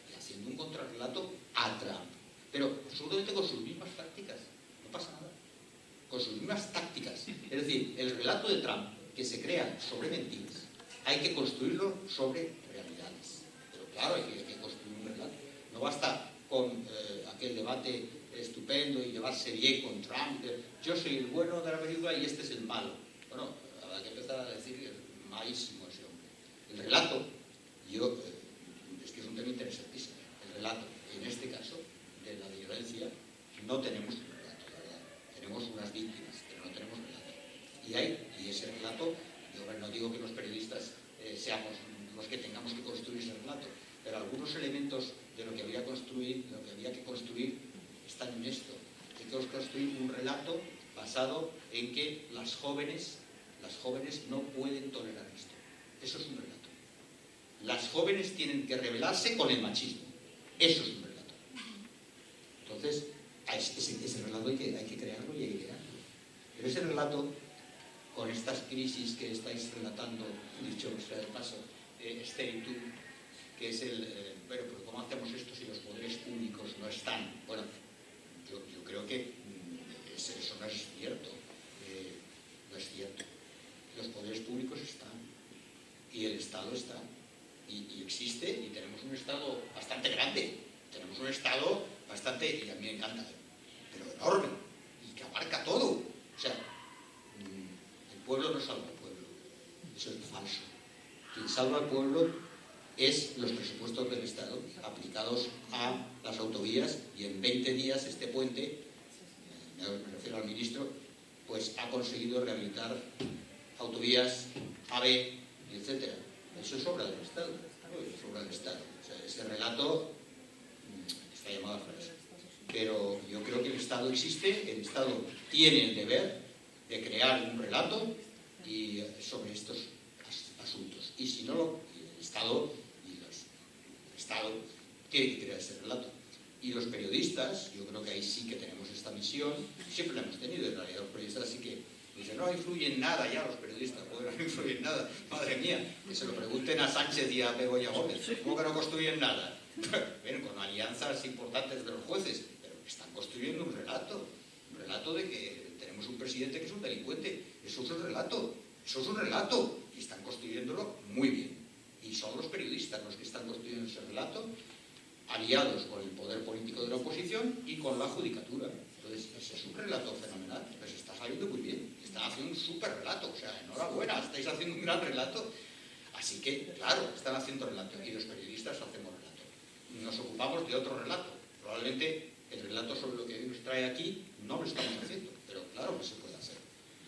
D: y haciendo un contrarrelato a Trump. Pero absolutamente con sus mismas tácticas, no pasa nada. Con sus mismas tácticas. Es decir, el relato de Trump, que se crea sobre mentiras, hay que construirlo sobre realidades. Pero claro, hay que construir un relato. No basta con aquel debate estupendo y llevarse bien con Trump. Yo soy el bueno de la película y este es el malo. Bueno, habrá que empezar a decir que es malísimo ese hombre. El relato, es que es un tema interesantísimo. El relato, en este caso, de la violencia, no tenemos un relato, la verdad. Tenemos unas víctimas, pero no tenemos relato. Y ese relato, yo no digo que los periodistas seamos los que tengamos que construir ese relato, pero algunos elementos de lo que había que construir están en esto. Hay que construir un relato basado en que las jóvenes no pueden tolerar esto. Eso es un relato. Las jóvenes tienen que rebelarse con el machismo. Eso es un relato. Entonces, ese relato hay que crearlo y hay que crearlo. Pero ese relato, con estas crisis que estáis relatando, dicho sea de paso, Esther y tú, que es pero ¿cómo hacemos esto si los poderes públicos no están? Bueno, yo creo que eso no es cierto. No es cierto. Los poderes públicos están, y el Estado está, y existe, y tenemos un Estado bastante grande, tenemos un Estado bastante, y a mí me encanta, pero enorme, y que abarca todo. O sea, el pueblo no salva al pueblo, eso es falso. Quien salva al pueblo es los presupuestos del Estado aplicados a las autovías, y en 20 días este puente, me refiero al ministro, pues ha conseguido rehabilitar autovías AB, etcétera. Eso es obra del Estado, es obra del Estado. O sea, ese relato está llamado a falso. Pero yo creo que el Estado existe, el Estado tiene el deber de crear un relato sobre estos asuntos. Y si no, el Estado tiene que crear ese relato. Y los periodistas, yo creo que ahí sí que tenemos esta misión, siempre la hemos tenido, en realidad los periodistas sí que dicen, no influyen nada ya los periodistas, joder, no influyen nada, madre mía, que se lo pregunten a Sánchez y a Begoña Gómez, ¿cómo que no construyen nada? Bueno, con alianzas importantes de los jueces, pero están construyendo un relato de que tenemos un presidente que es un delincuente, eso es un relato, y están construyéndolo muy bien. Y son los periodistas los que están construyendo ese relato, aliados con el poder político de la oposición y con la judicatura. Entonces, ese es un relato fenomenal, pero se está saliendo muy bien, están haciendo un súper relato, o sea, enhorabuena, estáis haciendo un gran relato. Así que, claro, están haciendo relato, y los periodistas hacemos relato. Nos ocupamos de otro relato. Probablemente el relato sobre lo que hoy nos trae aquí no lo estamos haciendo, pero claro que se puede hacer.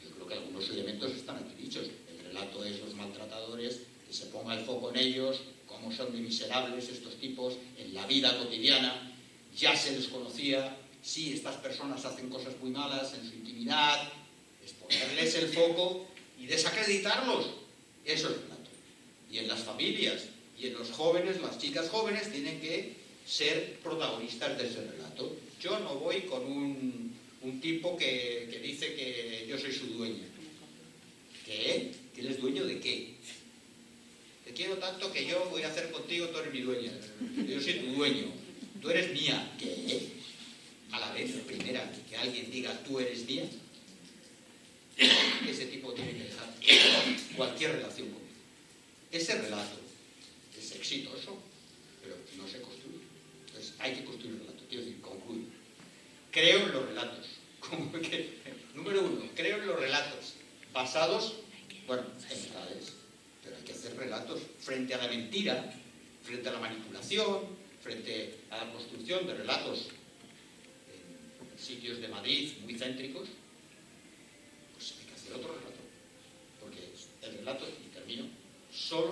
D: Yo creo que algunos elementos están aquí dichos. El relato es los maltratadores, que se ponga el foco en ellos, cómo son de miserables estos tipos en la vida cotidiana. Ya se les conocía, sí, estas personas hacen cosas muy malas en su intimidad, es ponerles el foco y desacreditarlos. Eso es relato. Y en las familias y en los jóvenes, las chicas jóvenes tienen que ser protagonistas de ese relato. Yo no voy con un tipo que dice que yo soy su dueño. ¿Qué? ¿Que él es dueño de qué? te quiero tanto que yo voy a hacer contigo, tú eres mi dueña. Yo soy tu dueño, tú eres mía. ¿Qué? A la vez, primera, que alguien diga tú eres mía, ese tipo tiene que dejar cualquier relación conmigo. Ese relato es exitoso, pero no se construye. Entonces hay que construir relatos. Quiero decir, concluyo. Creo en los relatos. Número uno, creo en los relatos basados, bueno, en verdades, pero hay que hacer relatos frente a la mentira, frente a la manipulación, frente a la construcción de relatos en sitios de Madrid muy céntricos. Pues hay que hacer otro relato, porque el relato, y termino, solo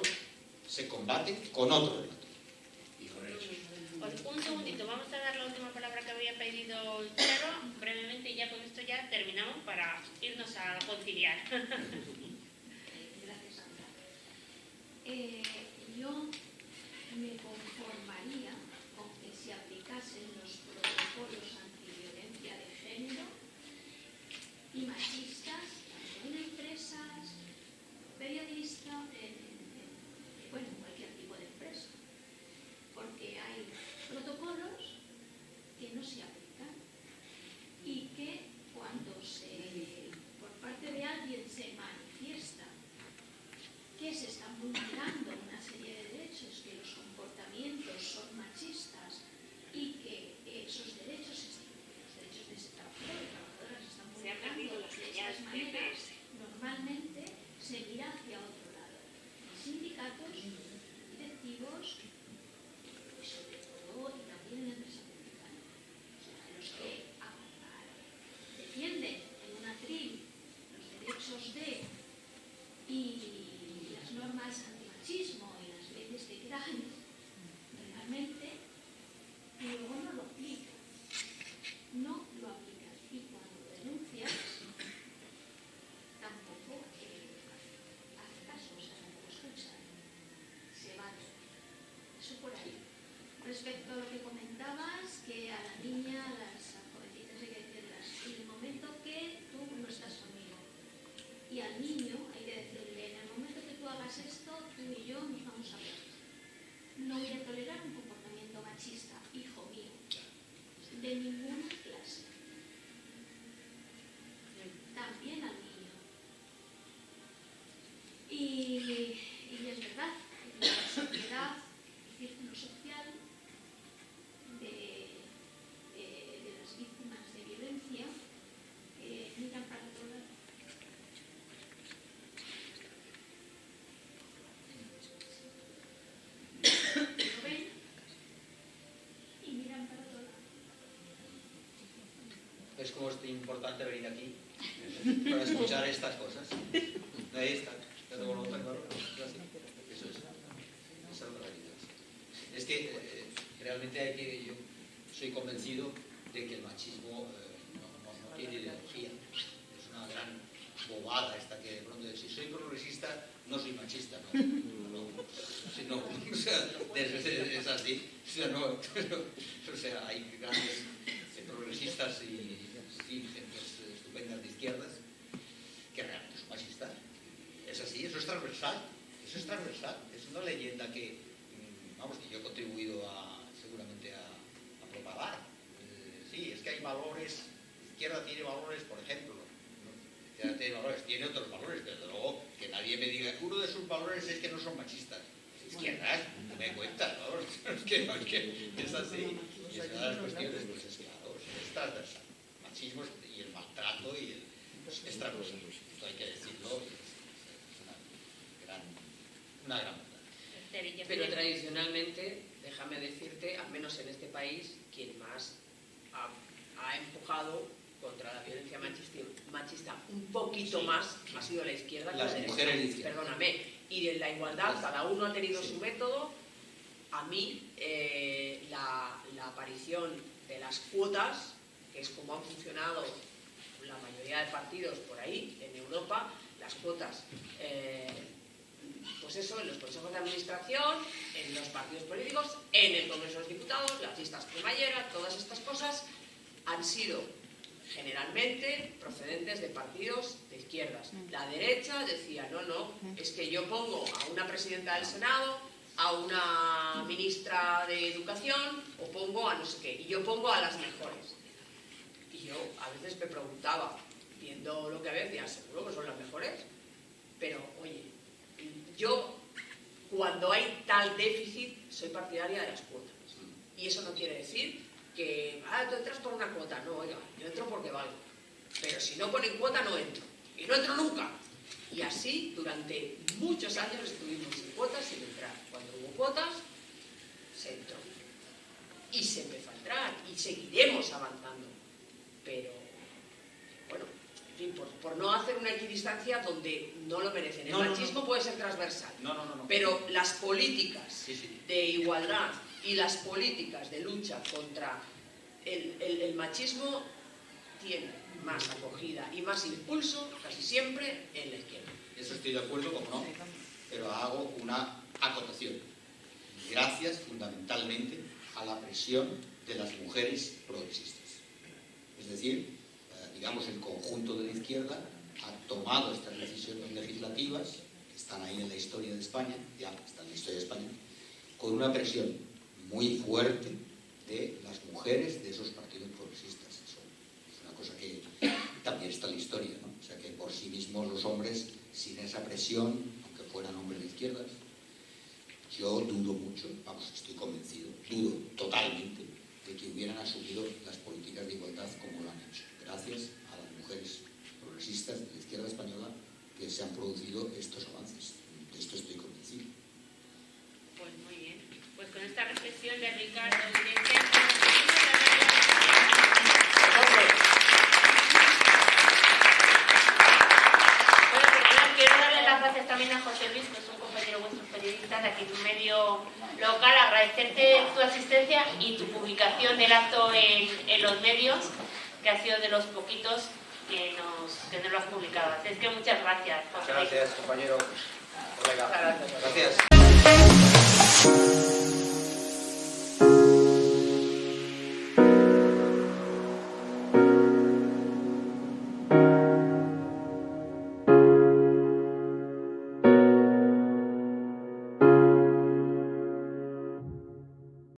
D: se combate con otro relato. Y con eso.
A: Pues un segundito, vamos a dar la última palabra que había pedido el Charo, brevemente, y ya con esto ya terminamos para irnos a conciliar.
G: Gracias, Sandra. Yo me conformaría con que se aplicasen los protocolos antiviolencia de género y machistas, tanto en empresas, periodistas, bueno, en cualquier tipo de empresa. Porque hay protocolos que no se aplican y que cuando por parte de alguien se manifiesta que se están vulnerando una serie de derechos, que los comportamientos son machistas y que esos derechos, los derechos de ese trabajador y trabajadoras están vulnerando de esas maneras, normalmente se mira hacia otro lado. Sindicatos, directivos, y sobre todo, y también en la empresa pública, o sea, los que defienden en un atril los derechos de y las normas antimachismo y las leyes que crean realmente, y luego no lo aplican. No lo aplican. Y cuando denuncias, tampoco hace caso, o sea, tampoco escuchan. Se van. Eso por ahí. Respecto a lo que comentabas, que a la niña, a las jovencitas hay que decirlas, en el momento que tú no estás conmigo, y al niño hay que decirle, en el momento que tú hagas esto, tú y yo nos vamos a ver. No voy a tolerar un comportamiento machista, hijo mío, de ninguna clase. También al niño. Y es verdad, la sociedad, el círculo social de las víctimas de violencia miran para otro lado. Lo ven y miran para otro lado.
B: Es como es importante venir aquí para escuchar estas cosas. Ahí está. Ya tengo la otra, claro. Eso es. Esa es la realidad. Es que realmente yo soy convencido de que el machismo no tiene ideología. Es una gran bobada esta que de pronto si soy progresista no soy machista, no, o sea, es así, o sea, no, o sea, hay grandes progresistas y gentes estupendas de izquierdas que realmente son machistas. Es así, eso es transversal, es una leyenda que, vamos, que yo he contribuido seguramente a propagar. Sí, es que hay valores, la izquierda tiene valores, por ejemplo, tiene otros valores, desde luego que nadie me diga, uno de sus valores es que no son machistas. Izquierdas, no me cuentas, ¿no? Es que es así. Y esas las cuestiones, pues es claro, es transversal. Machismo y el maltrato y es transversal. Esto hay que decirlo, es una gran verdad.
E: Pero tradicionalmente, déjame decirte, al menos en este país, quien más ha empujado contra la violencia machista un poquito más ha sido la izquierda que la derecha.
B: Las mujeres de izquierda.
E: Perdóname. Y de la igualdad, cada uno ha tenido su método. A mí, la aparición de las cuotas, que es como han funcionado la mayoría de partidos por ahí en Europa, las cuotas, pues eso, en los consejos de administración, en los partidos políticos, en el Congreso de los Diputados, las listas cremalleras, todas estas cosas han sido generalmente procedentes de partidos de izquierdas. La derecha decía, no, es que yo pongo a una presidenta del Senado, a una ministra de Educación, o pongo a no sé qué, y yo pongo a las mejores. Y yo a veces me preguntaba, viendo lo que había, decía, ¿seguro que son las mejores? Pero, oye, yo, cuando hay tal déficit, soy partidaria de las cuotas. Y eso no quiere decir que, tú entras por una cuota. No, oiga, yo entro porque valgo. Pero si no ponen cuota, no entro. Y no entro nunca. Y así, durante muchos años estuvimos sin cuotas, sin entrar. Cuando hubo cuotas, se entró. Y se empezó a entrar. Y seguiremos avanzando. Pero, bueno, en fin, por no hacer una equidistancia donde no lo merecen. El machismo puede ser transversal. Pero las políticas de igualdad y las políticas de lucha contra el machismo tienen más acogida y más impulso casi siempre en la izquierda.
D: Eso estoy de acuerdo, como no, pero hago una acotación. Gracias fundamentalmente a la presión de las mujeres progresistas. Es decir, digamos, el conjunto de la izquierda ha tomado estas decisiones legislativas, que están ahí en la historia de España, ya están en la historia de España, con una presión muy fuerte de las mujeres de esos partidos progresistas. Eso es una cosa que también está en la historia, ¿no? O sea que por sí mismos los hombres, sin esa presión, aunque fueran hombres de izquierdas, yo dudo mucho, vamos, estoy convencido, dudo totalmente de que hubieran asumido las políticas de igualdad como lo han hecho. Gracias a las mujeres progresistas de la izquierda española que se han producido estos avances. De esto estoy convencido.
A: Pues muy bien. Pues con esta reflexión de Ricardo y de quiero darle las gracias también a José Luis, que es un compañero vuestro periodista de aquí de un medio local, agradecerte tu asistencia y tu publicación del acto en los medios, que ha sido de los poquitos que nos lo has publicado. Así es que muchas gracias, José Luis.
C: Gracias, compañero, colega.
E: Gracias.
C: Gracias.